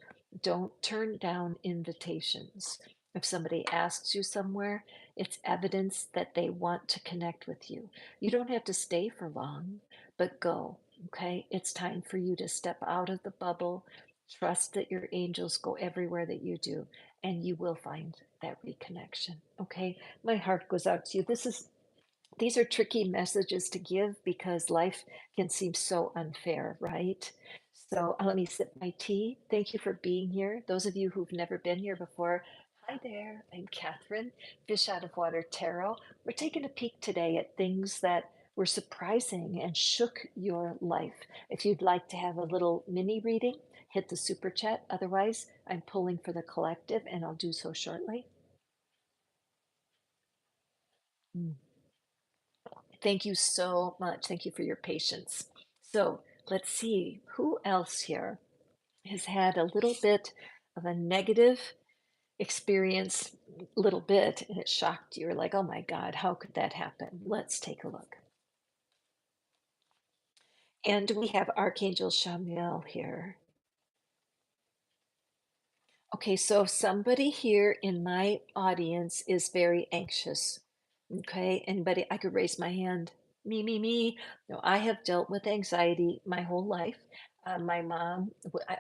Don't turn down invitations. If somebody asks you somewhere, it's evidence that they want to connect with you. You don't have to stay for long, but go. Okay. It's time for you to step out of the bubble. Trust that your angels go everywhere that you do, and you will find that reconnection. Okay. My heart goes out to you. These are tricky messages to give because life can seem so unfair, right? So let me sip my tea. Thank you for being here. Those of you who've never been here before, hi there. I'm Catherine, Fish Out of Water Tarot. We're taking a peek today at things that were surprising and shook your life. If you'd like to have a little mini reading, hit the super chat. Otherwise, I'm pulling for the collective and I'll do so shortly. Mm. Thank you so much. Thank you for your patience. So let's see who else here has had a little bit of a negative experience, little bit, and it shocked you. You're like, oh my God, how could that happen? Let's take a look. And we have Archangel Shamiel here. Okay, so somebody here in my audience is very anxious. Okay, anybody, I could raise my hand. Me. No, I have dealt with anxiety my whole life. My mom,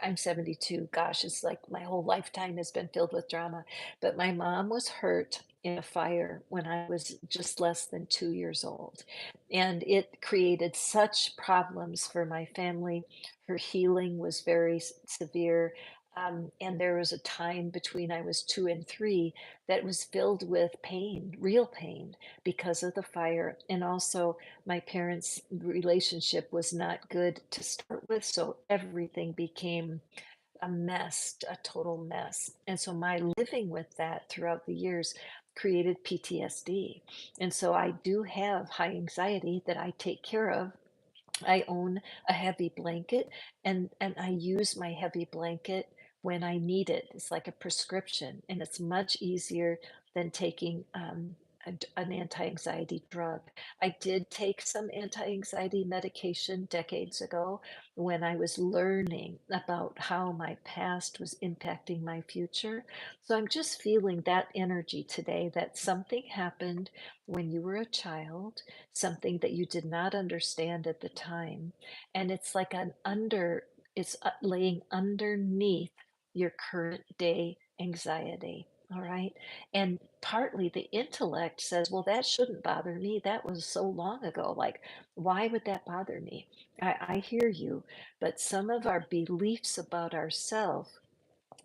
I'm 72. Gosh, it's like my whole lifetime has been filled with drama. But my mom was hurt in a fire when I was just less than 2 years old. And it created such problems for my family. Her healing was very severe. And there was a time between I was 2 and 3 that was filled with pain, real pain, because of the fire. And also, my parents' relationship was not good to start with. So everything became a mess, a total mess. And so, my living with that throughout the years created PTSD. And so, I do have high anxiety that I take care of. I own a heavy blanket, and I use my heavy blanket when I need it. It's like a prescription, and it's much easier than taking an anti-anxiety drug. I did take some anti-anxiety medication decades ago when I was learning about how my past was impacting my future. So I'm just feeling that energy today that something happened when you were a child, something that you did not understand at the time. And it's like it's laying underneath your current day anxiety. All right. And partly the intellect says, well, that shouldn't bother me. That was so long ago. Like, why would that bother me? I hear you. But some of our beliefs about ourselves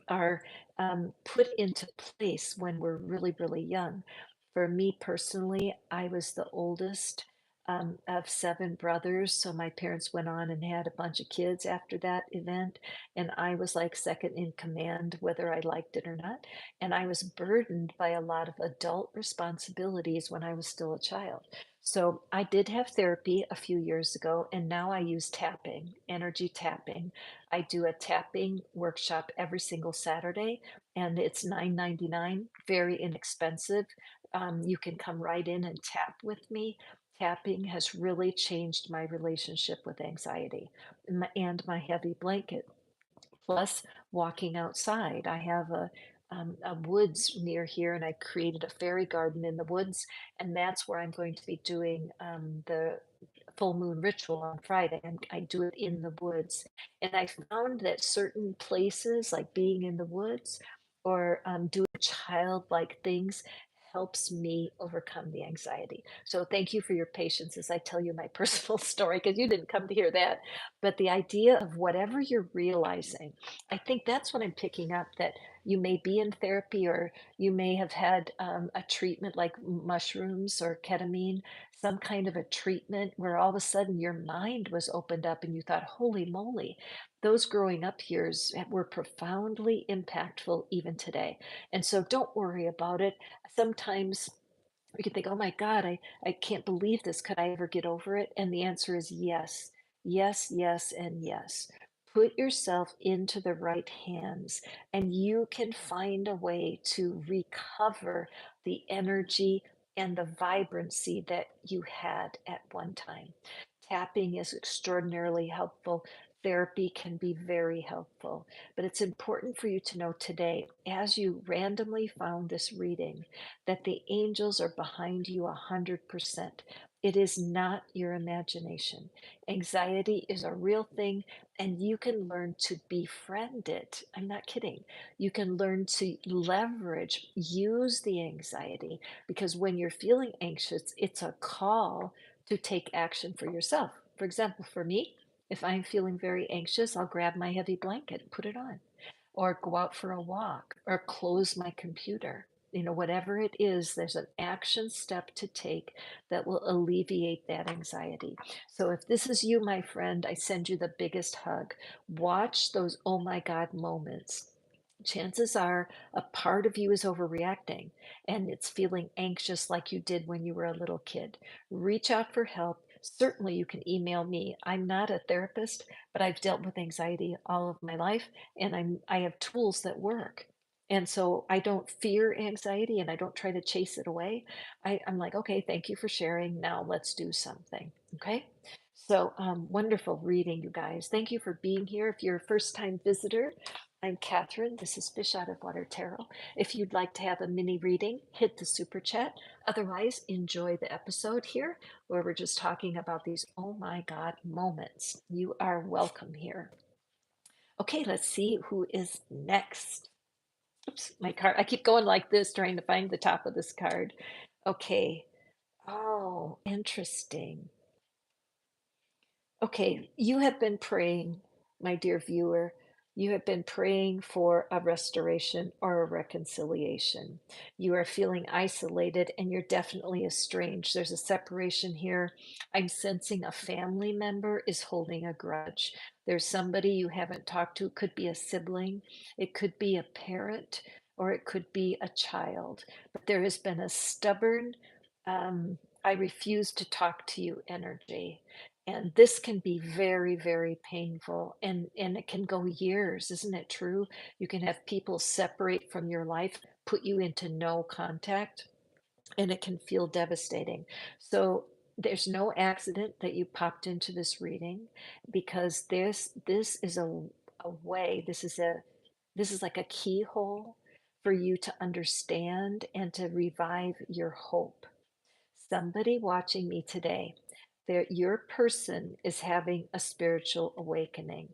are put into place when we're really, really young. For me personally, I was the oldest of 7 brothers. So my parents went on and had a bunch of kids after that event. And I was like second in command, whether I liked it or not. And I was burdened by a lot of adult responsibilities when I was still a child. So I did have therapy a few years ago, and now I use tapping, energy tapping. I do a tapping workshop every single Saturday, and it's $9.99, very inexpensive. You can come right in and tap with me. Tapping has really changed my relationship with anxiety and my heavy blanket. Plus, walking outside. I have a woods near here, and I created a fairy garden in the woods, and that's where I'm going to be doing the full moon ritual on Friday, and I do it in the woods. And I found that certain places, like being in the woods or doing childlike things, helps me overcome the anxiety. So thank you for your patience as I tell you my personal story, because you didn't come to hear that. But the idea of whatever you're realizing, I think that's what I'm picking up, that you may be in therapy or you may have had a treatment like mushrooms or ketamine, some kind of a treatment where all of a sudden your mind was opened up and you thought, holy moly, those growing up years were profoundly impactful even today. And so don't worry about it. Sometimes we can think, oh my God, I can't believe this. Could I ever get over it? And the answer is yes, yes, and yes. Put yourself into the right hands, and you can find a way to recover the energy and the vibrancy that you had at one time. Tapping is extraordinarily helpful. Therapy can be very helpful. But it's important for you to know today, as you randomly found this reading, that the angels are behind you 100%. It is not your imagination. Anxiety is a real thing, and you can learn to befriend it. I'm not kidding. You can learn to leverage, use the anxiety, because when you're feeling anxious, it's a call to take action for yourself. For example, for me, if I'm feeling very anxious, I'll grab my heavy blanket and put it on, or go out for a walk, or close my computer. Whatever it is, there's an action step to take that will alleviate that anxiety. So if this is you, my friend, I send you the biggest hug. Watch those oh my God moments. Chances are a part of you is overreacting and it's feeling anxious like you did when you were a little kid. Reach out for help. Certainly, you can email me. I'm not a therapist, but I've dealt with anxiety all of my life, and I have tools that work. And so I don't fear anxiety and I don't try to chase it away. I'm like, okay, thank you for sharing. Now let's do something. Okay. So wonderful reading, you guys. Thank you for being here. If you're a first time visitor, I'm Catherine. This is Fish Out of Water Tarot. If you'd like to have a mini reading, hit the super chat. Otherwise, enjoy the episode here where we're just talking about these oh my God moments. You are welcome here. Okay, let's see who is next. Oops, my card. I keep going like this trying to find the top of this card. Okay. Oh, interesting. Okay, you have been praying, my dear viewer. You have been praying for a restoration or a reconciliation. You are feeling isolated and you're definitely estranged. There's a separation here. I'm sensing a family member is holding a grudge. There's somebody you haven't talked to. It could be a sibling, it could be a parent, or it could be a child. But there has been a stubborn, I refuse to talk to you energy, and this can be very, very painful, and it can go years, isn't it true? You can have people separate from your life, put you into no contact, and it can feel devastating. So there's no accident that you popped into this reading, because this is a way, this is like a keyhole for you to understand and to revive your hope. Somebody watching me today, your person is having a spiritual awakening.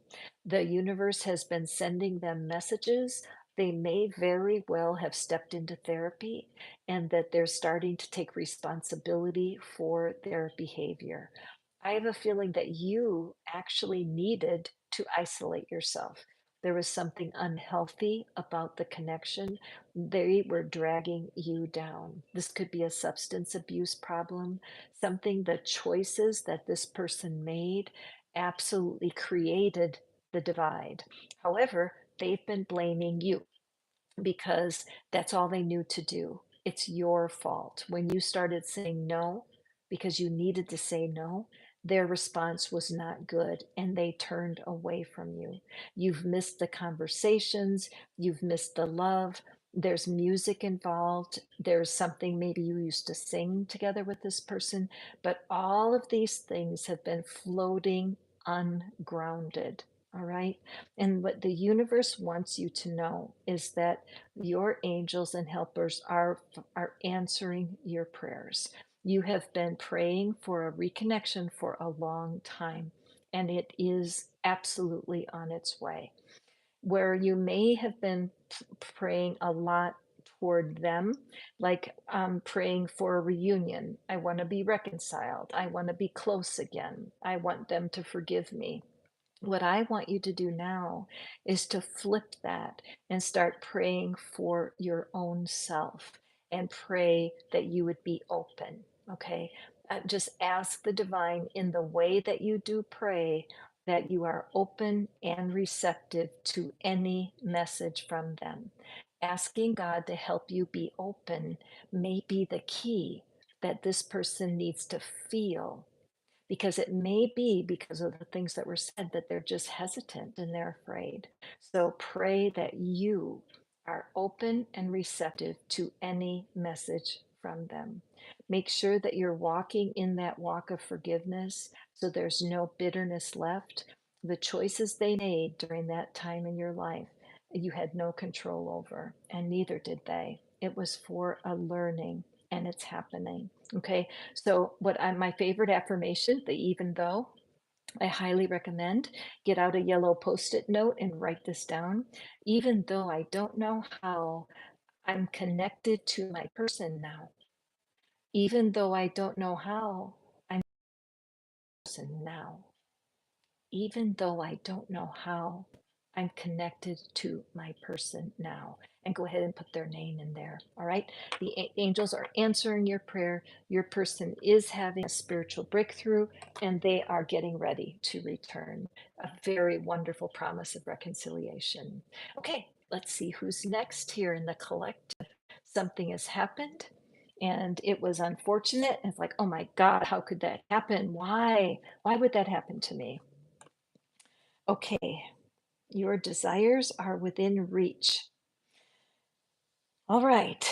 The universe has been sending them messages. They may very well have stepped into therapy and that they're starting to take responsibility for their behavior. I have a feeling that you actually needed to isolate yourself. There was something unhealthy about the connection. They were dragging you down. This could be a substance abuse problem, something, the choices that this person made absolutely created the divide. However, they've been blaming you because that's all they knew to do. It's your fault. When you started saying no because you needed to say no, their response was not good and they turned away from you. You've missed the conversations, you've missed the love. There's music involved. There's something maybe you used to sing together with this person, but all of these things have been floating ungrounded. All right. And what the universe wants you to know is that your angels and helpers are answering your prayers. You have been praying for a reconnection for a long time, and it is absolutely on its way. Where you may have been praying a lot toward them, like praying for a reunion. I want to be reconciled. I want to be close again. I want them to forgive me. What I want you to do now is to flip that and start praying for your own self and pray that you would be open. Okay. Just ask the divine in the way that you do pray that you are open and receptive to any message from them. Asking God to help you be open may be the key that this person needs to feel, because it may be because of the things that were said that they're just hesitant and they're afraid. So pray that you are open and receptive to any message from them. Make sure that you're walking in that walk of forgiveness so there's no bitterness left. The choices they made during that time in your life, you had no control over, and neither did they. It was for a learning, and it's happening. Okay. So, my favorite affirmation, the even though, I highly recommend get out a yellow post-it note and write this down. Even though I don't know how, I'm connected to my person now. Even though I don't know how, I'm a person now. Even though I don't know how, I'm connected to my person now. And go ahead and put their name in there. All right. The angels are answering your prayer. Your person is having a spiritual breakthrough and they are getting ready to return. A very wonderful promise of reconciliation. Okay. Let's see who's next here in the collective. Something has happened and it was unfortunate. It's like, oh my God, how could that happen? Why? Why would that happen to me? Okay, your desires are within reach. All right.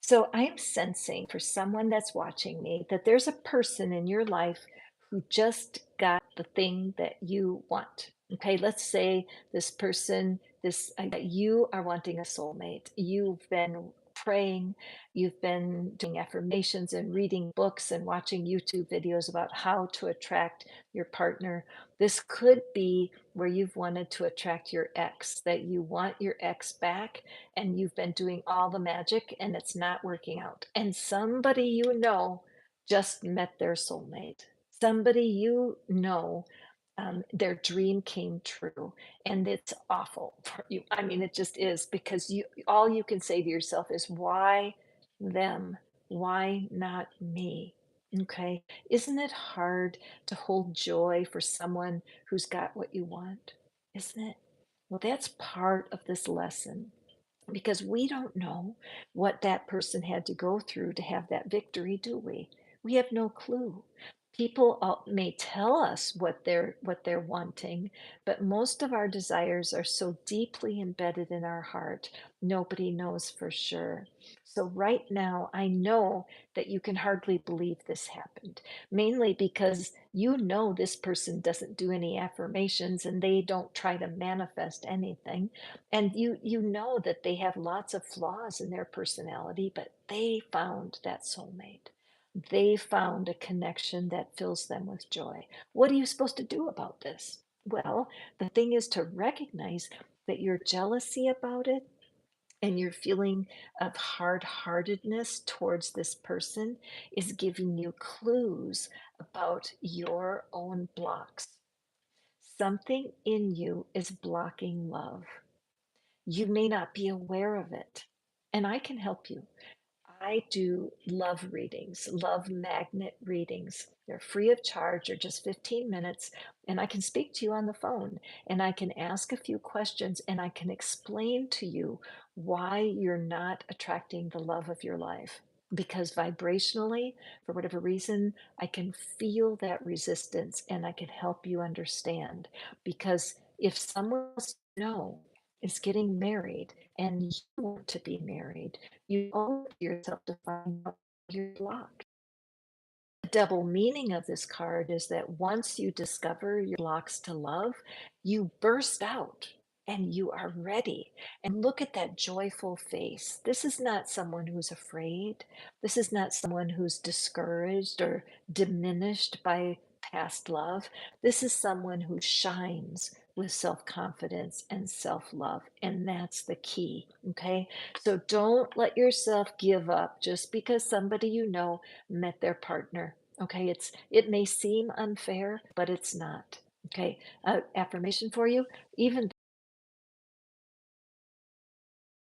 So I'm sensing for someone that's watching me that there's a person in your life who just got the thing that you want. Okay, let's say this person, that you are wanting a soulmate. You've been praying, you've been doing affirmations and reading books and watching YouTube videos about how to attract your partner. This could be where you've wanted to attract your ex, that you want your ex back and you've been doing all the magic and it's not working out. And somebody you know just met their soulmate. Somebody you know, their dream came true, and it's awful for you. I mean, it just is because you all you can say to yourself is, "Why them? Why not me?" Okay, isn't it hard to hold joy for someone who's got what you want? Isn't it? Well, that's part of this lesson because we don't know what that person had to go through to have that victory, do we? We have no clue. People may tell us what they're wanting, but most of our desires are so deeply embedded in our heart, nobody knows for sure. So right now, I know that you can hardly believe this happened, mainly because you know this person doesn't do any affirmations and they don't try to manifest anything, and you know that they have lots of flaws in their personality, but they found that soulmate. They found a connection that fills them with joy. What are you supposed to do about this? Well, the thing is to recognize that your jealousy about it and your feeling of hard-heartedness towards this person is giving you clues about your own blocks. Something in you is blocking love. You may not be aware of it, and I can help you. I do love readings, love magnet readings. They're free of charge, or just 15 minutes, and I can speak to you on the phone and I can ask a few questions and I can explain to you why you're not attracting the love of your life. Because vibrationally, for whatever reason, I can feel that resistance and I can help you understand. Because if someone else you know is getting married and you want to be married, you owe it to yourself to find out your block. The double meaning of this card is that once you discover your blocks to love, you burst out and you are ready. And look at that joyful face. This is not someone who's afraid. This is not someone who's discouraged or diminished by past love. This is someone who shines with self confidence and self love. And that's the key. Okay. So don't let yourself give up just because somebody you know met their partner. Okay, it may seem unfair, but it's not. Okay, affirmation for you. Even though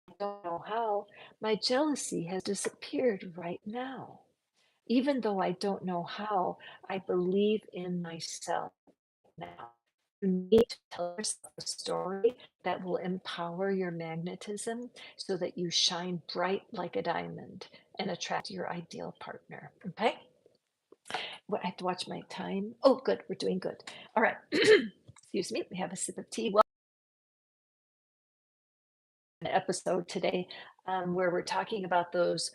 I don't know how, my jealousy has disappeared right now. Even though I don't know how, I believe in myself now. You need to tell yourself a story that will empower your magnetism so that you shine bright like a diamond and attract your ideal partner. Okay? I have to watch my time. Oh, good. We're doing good. All right. Excuse me. We have a sip of tea. Well, episode today where we're talking about those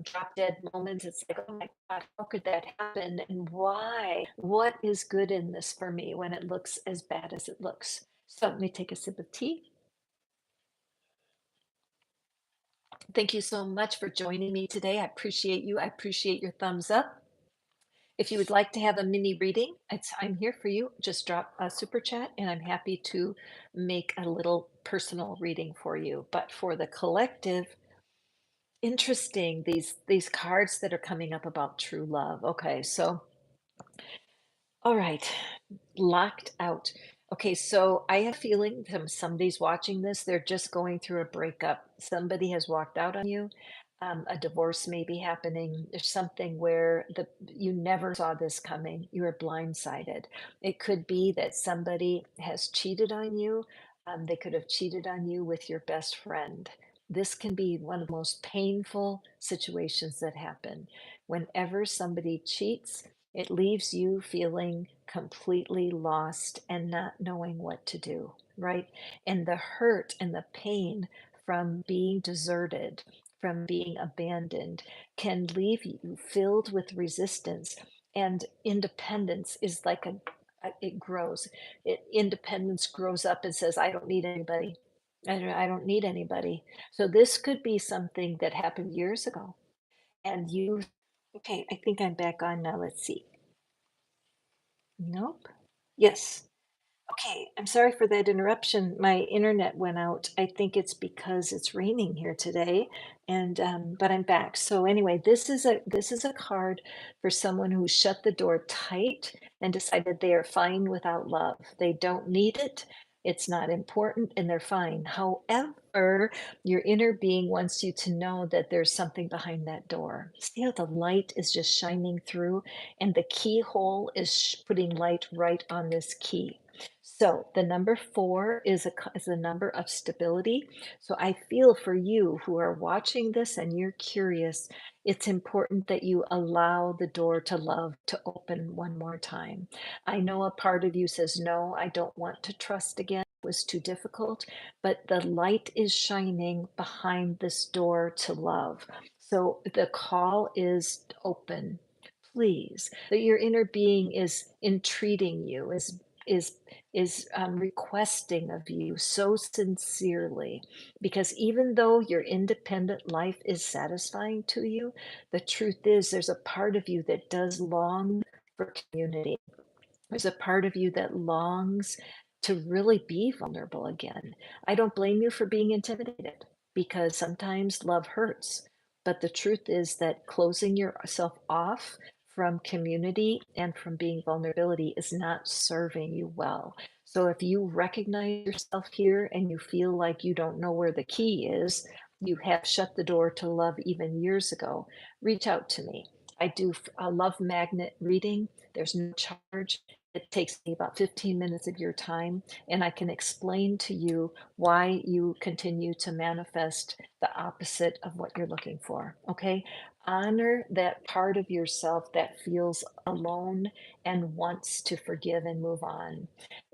drop dead moments. It's like, oh my God, how could that happen? And why? What is good in this for me when it looks as bad as it looks? So let me take a sip of tea. Thank you so much for joining me today. I appreciate you. I appreciate your thumbs up. If you would like to have a mini reading, I'm here for you. Just drop a super chat and I'm happy to make a little personal reading for you. But for the collective, interesting, these cards that are coming up about true love. Okay, so all right, locked out. Okay, so I have a feeling that somebody's watching this, they're just going through a breakup. Somebody has walked out on you. A divorce may be happening. There's something where you never saw this coming. You were blindsided. It could be that somebody has cheated on you. They could have cheated on you with your best friend. This can be one of the most painful situations that happen. Whenever somebody cheats, it leaves you feeling completely lost and not knowing what to do, right? And the hurt and the pain from being deserted, from being abandoned, can leave you filled with resistance. And independence is like it grows. Independence grows up and says, I don't need anybody. I don't need anybody. So this could be something that happened years ago. And okay, I think I'm back on now. Let's see. Nope. Yes. Okay, I'm sorry for that interruption. My internet went out. I think it's because it's raining here today, and but I'm back. So anyway, this is a card for someone who shut the door tight and decided they are fine without love. They don't need it. It's not important, and they're fine. However, your inner being wants you to know that there's something behind that door. See how the light is just shining through, and the keyhole is putting light right on this key. So the number 4 is a number of stability. So I feel for you who are watching this and you're curious, it's important that you allow the door to love to open one more time. I know a part of you says, no, I don't want to trust again. It was too difficult, but the light is shining behind this door to love. So the call is open. Please, that your inner being is entreating you, is requesting of you so sincerely, because even though your independent life is satisfying to you, the truth is there's a part of you that does long for community. There's a part of you that longs to really be vulnerable again. I don't blame you for being intimidated because sometimes love hurts. But the truth is that closing yourself off from community and from being vulnerability is not serving you well. So if you recognize yourself here and you feel like you don't know where the key is, you have shut the door to love even years ago, reach out to me. I do a love magnet reading. There's no charge. It takes me about 15 minutes of your time, and I can explain to you why you continue to manifest the opposite of what you're looking for. Okay. Honor that part of yourself that feels alone and wants to forgive and move on.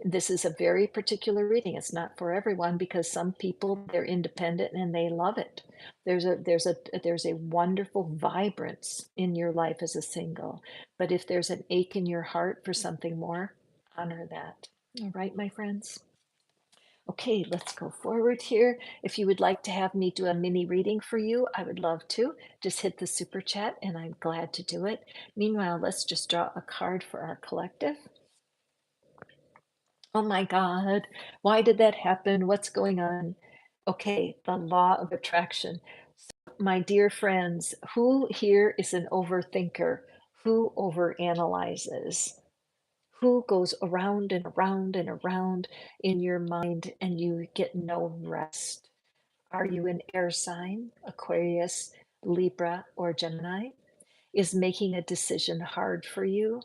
This is a very particular reading. It's not for everyone because some people, they're independent and they love it. There's a wonderful vibrance in your life as a single. But if there's an ache in your heart for something more, honor that. All right, my friends. Okay, let's go forward here. If you would like to have me do a mini reading for you, I would love to. Just hit the super chat and I'm glad to do it. Meanwhile, let's just draw a card for our collective. Oh my God, why did that happen? What's going on? Okay, the law of attraction. My dear friends, who here is an overthinker? Who overanalyzes? Who goes around and around and around in your mind and you get no rest? Are you an air sign, Aquarius, Libra, or Gemini? Is making a decision hard for you?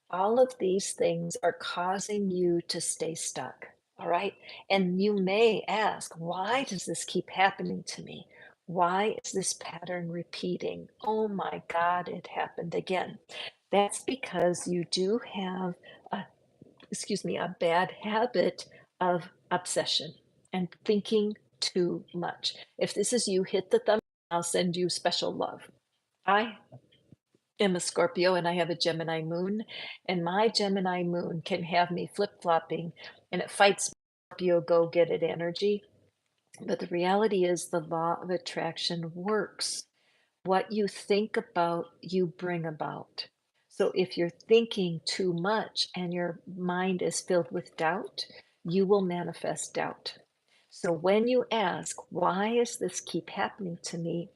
All of these things are causing you to stay stuck. All right. And you may ask, why does this keep happening to me? Why is this pattern repeating? Oh my God, it happened again. That's because you do have a, excuse me, a bad habit of obsession and thinking too much. If this is you, hit the thumb. I'll send you special love. I am a Scorpio and I have a Gemini moon, and my Gemini moon can have me flip-flopping and it fights Scorpio go get it energy. But the reality is the law of attraction works. What you think about, you bring about. So if you're thinking too much and your mind is filled with doubt, you will manifest doubt. So when you ask, why does this keep happening to me?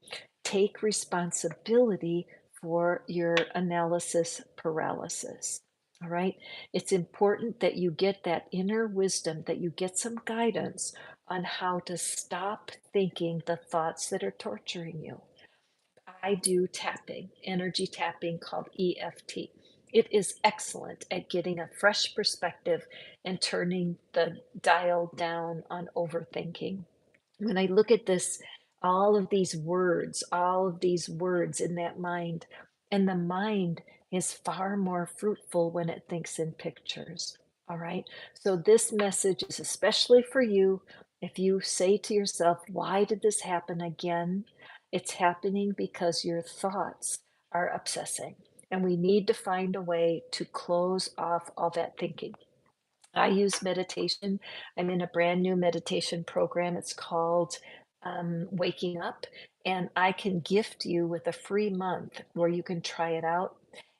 Take responsibility for your analysis paralysis. All right. It's important that you get that inner wisdom, that you get some guidance on how to stop thinking the thoughts that are torturing you. I do tapping, energy tapping called EFT. It is excellent at getting a fresh perspective and turning the dial down on overthinking. When I look at this, all of these words in that mind, and the mind is far more fruitful when it thinks in pictures. All right. So this message is especially for you. If you say to yourself, why did this happen again? It's happening because your thoughts are obsessing. And we need to find a way to close off all that thinking. I use meditation. I'm in a brand new meditation program. It's called Waking Up, and I can gift you with a free month where you can try it out.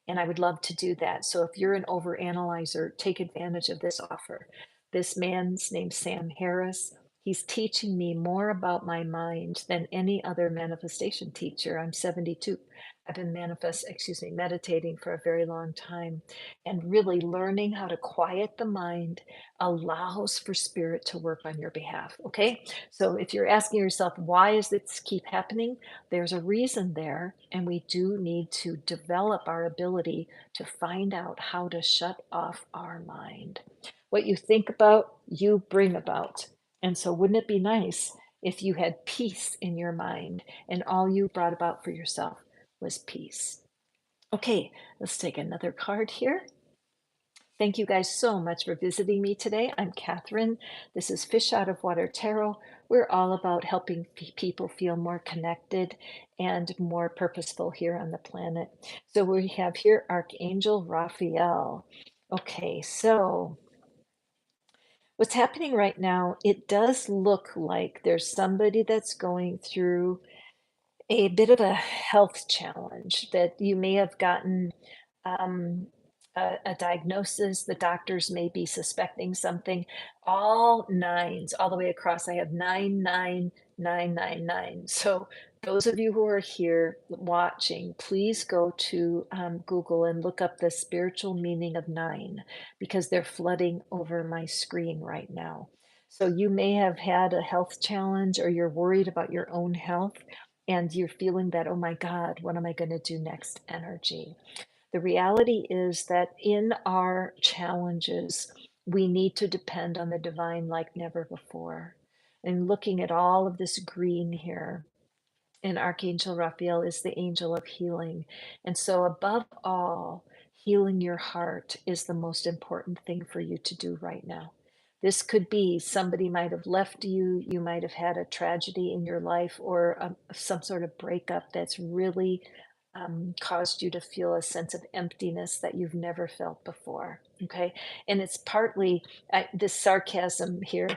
And I would love to do that. So if you're an overanalyzer, take advantage of this offer. This man's named Sam Harris. He's teaching me more about my mind than any other manifestation teacher. I'm 72. I've been meditating for a very long time, and really learning how to quiet the mind allows for spirit to work on your behalf. Okay. So if you're asking yourself, why does this keep happening? There's a reason there. And we do need to develop our ability to find out how to shut off our mind. What you think about, you bring about. And so wouldn't it be nice if you had peace in your mind and all you brought about for yourself was peace? Okay, let's take another card here. Thank you guys so much for visiting me today. I'm Catherine. This is Fish Out of Water Tarot. We're all about helping people feel more connected and more purposeful here on the planet. So we have here Archangel Raphael. Okay, so what's happening right now, it does look like there's somebody that's going through a bit of a health challenge, that you may have gotten um, a diagnosis. The doctors may be suspecting something. All nines, all the way across. I have 99999. So those of you who are here watching, please go to Google and look up the spiritual meaning of nine, because they're flooding over my screen right now. So you may have had a health challenge, or you're worried about your own health, and you're feeling that, oh my God, what am I going to do next energy. The reality is that in our challenges, we need to depend on the divine like never before. And looking at all of this green here, and Archangel Raphael is the angel of healing. And so, above all, healing your heart is the most important thing for you to do right now. This could be somebody might have left you, you might have had a tragedy in your life, or some sort of breakup that's really caused you to feel a sense of emptiness that you've never felt before. Okay. And it's partly this sarcasm here.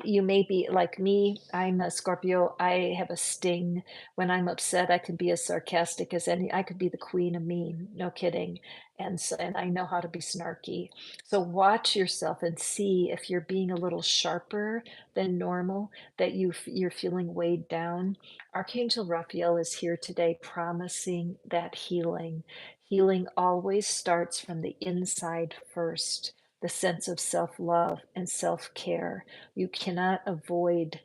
You may be like me, I'm a Scorpio, I have a sting. When I'm upset, I can be as sarcastic as any. I could be the queen of mean, no kidding. And so, and I know how to be snarky. So watch yourself and see if you're being a little sharper than normal, that you're feeling weighed down. Archangel Raphael is here today promising that healing. Healing always starts from the inside first, the sense of self love and self care. You cannot avoid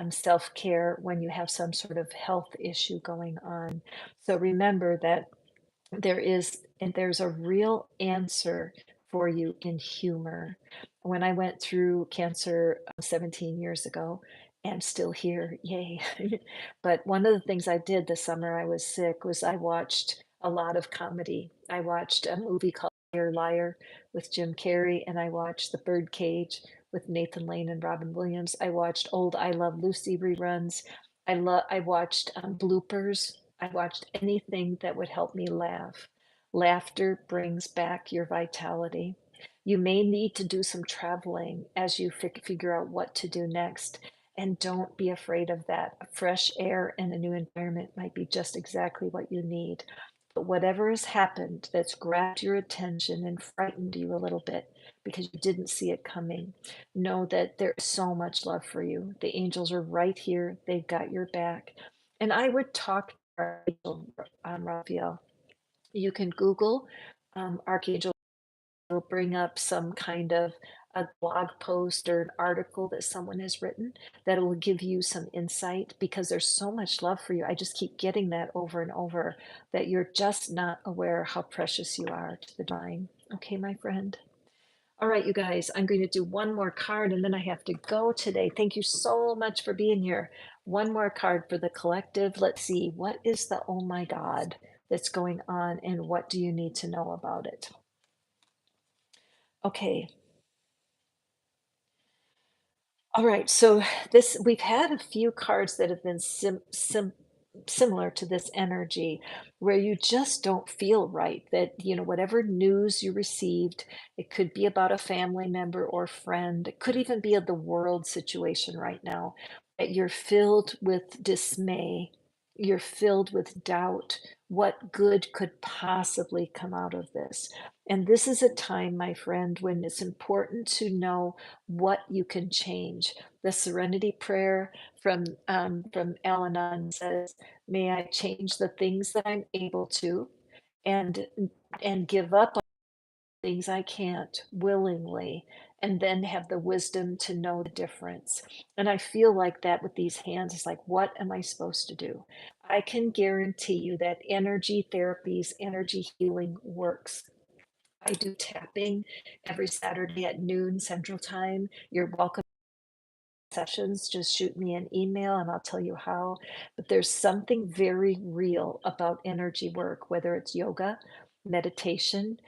self care when you have some sort of health issue going on. So remember that there's a real answer for you in humor. When I went through cancer 17 years ago, and still here, yay. But one of the things I did the summer I was sick was I watched a lot of comedy. I watched a movie called Liar Liar with Jim Carrey, and I watched The Birdcage with Nathan Lane and Robin Williams. I watched old I Love Lucy reruns. I watched bloopers. I watched anything that would help me laugh. Laughter brings back your vitality. You may need to do some traveling as you figure out what to do next. And don't be afraid of that. Fresh air and a new environment might be just exactly what you need. But whatever has happened that's grabbed your attention and frightened you a little bit because you didn't see it coming, know that there is so much love for you. The angels are right here, they've got your back. And I would talk to Archangel Raphael. You can Google Archangel, it'll bring up some kind of a blog post or an article that someone has written that will give you some insight because there's so much love for you. I just keep getting that over and over that you're just not aware how precious you are to the divine. Okay, my friend. All right, you guys, I'm going to do one more card and then I have to go today. Thank you so much for being here. One more card for the collective. Let's see, what is the oh my God that's going on and what do you need to know about it? Okay. All right, so this we've had a few cards that have been similar to this energy where you just don't feel right that whatever news you received, it could be about a family member or friend, it could even be of the world situation right now, that you're filled with dismay, you're filled with doubt. What good could possibly come out of this? And this is a time, my friend, when it's important to know what you can change. The Serenity Prayer from Al-Anon says, "May I change the things that I'm able to, and give up on things I can't willingly, and then have the wisdom to know the difference." And I feel like that with these hands. It's like, what am I supposed to do? I can guarantee you that energy therapies, energy healing works. I do tapping every Saturday at noon Central Time. You're welcome to sessions. Just shoot me an email and I'll tell you how. But there's something very real about energy work, whether it's yoga, meditation,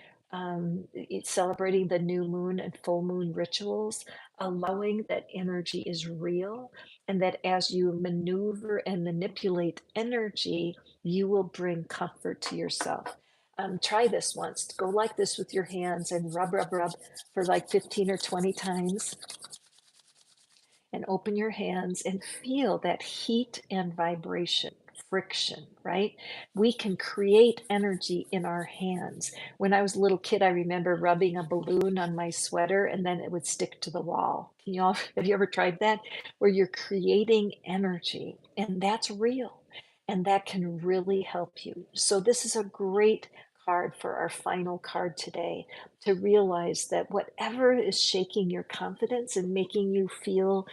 it's celebrating the new moon and full moon rituals, allowing that energy is real, and that as you maneuver and manipulate energy, you will bring comfort to yourself. Try this once. Go like this with your hands and rub, rub, rub for like 15 or 20 times and open your hands and feel that heat and vibration, friction, right? We can create energy in our hands. When I was a little kid, I remember rubbing a balloon on my sweater and then it would stick to the wall. Can you all, have you ever tried that? Where you're creating energy and that's real and that can really help you. So this is a great card for our final card today, to realize that whatever is shaking your confidence and making you feel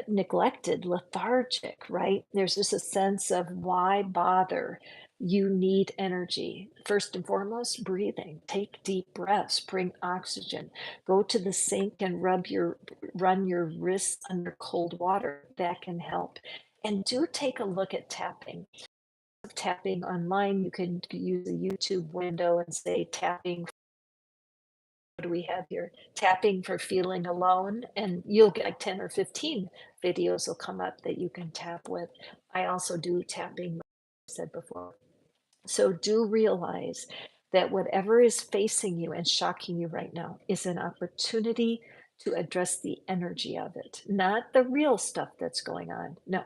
neglected, lethargic, right? There's just a sense of why bother? You need energy. First and foremost, breathing. Take deep breaths, bring oxygen. Go to the sink and run your wrists under cold water. That can help. And do take a look at tapping. Tapping online, you can use a YouTube window and say tapping. What do we have here? Tapping for feeling alone, and you'll get like 10 or 15 videos will come up that you can tap with. I also do tapping, like I said before. So do realize that whatever is facing you and shocking you right now is an opportunity to address the energy of it, not the real stuff that's going on. No,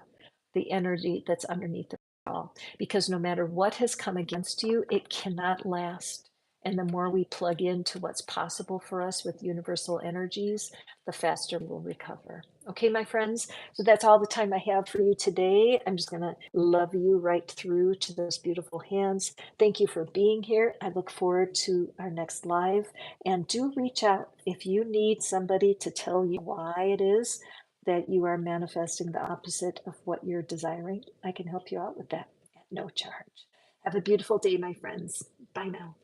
the energy that's underneath it all. Because no matter what has come against you, it cannot last. And the more we plug into what's possible for us with universal energies, the faster we'll recover. Okay, my friends? So that's all the time I have for you today. I'm just going to love you right through to those beautiful hands. Thank you for being here. I look forward to our next live. And do reach out if you need somebody to tell you why it is that you are manifesting the opposite of what you're desiring. I can help you out with that at no charge. Have a beautiful day, my friends. Bye now.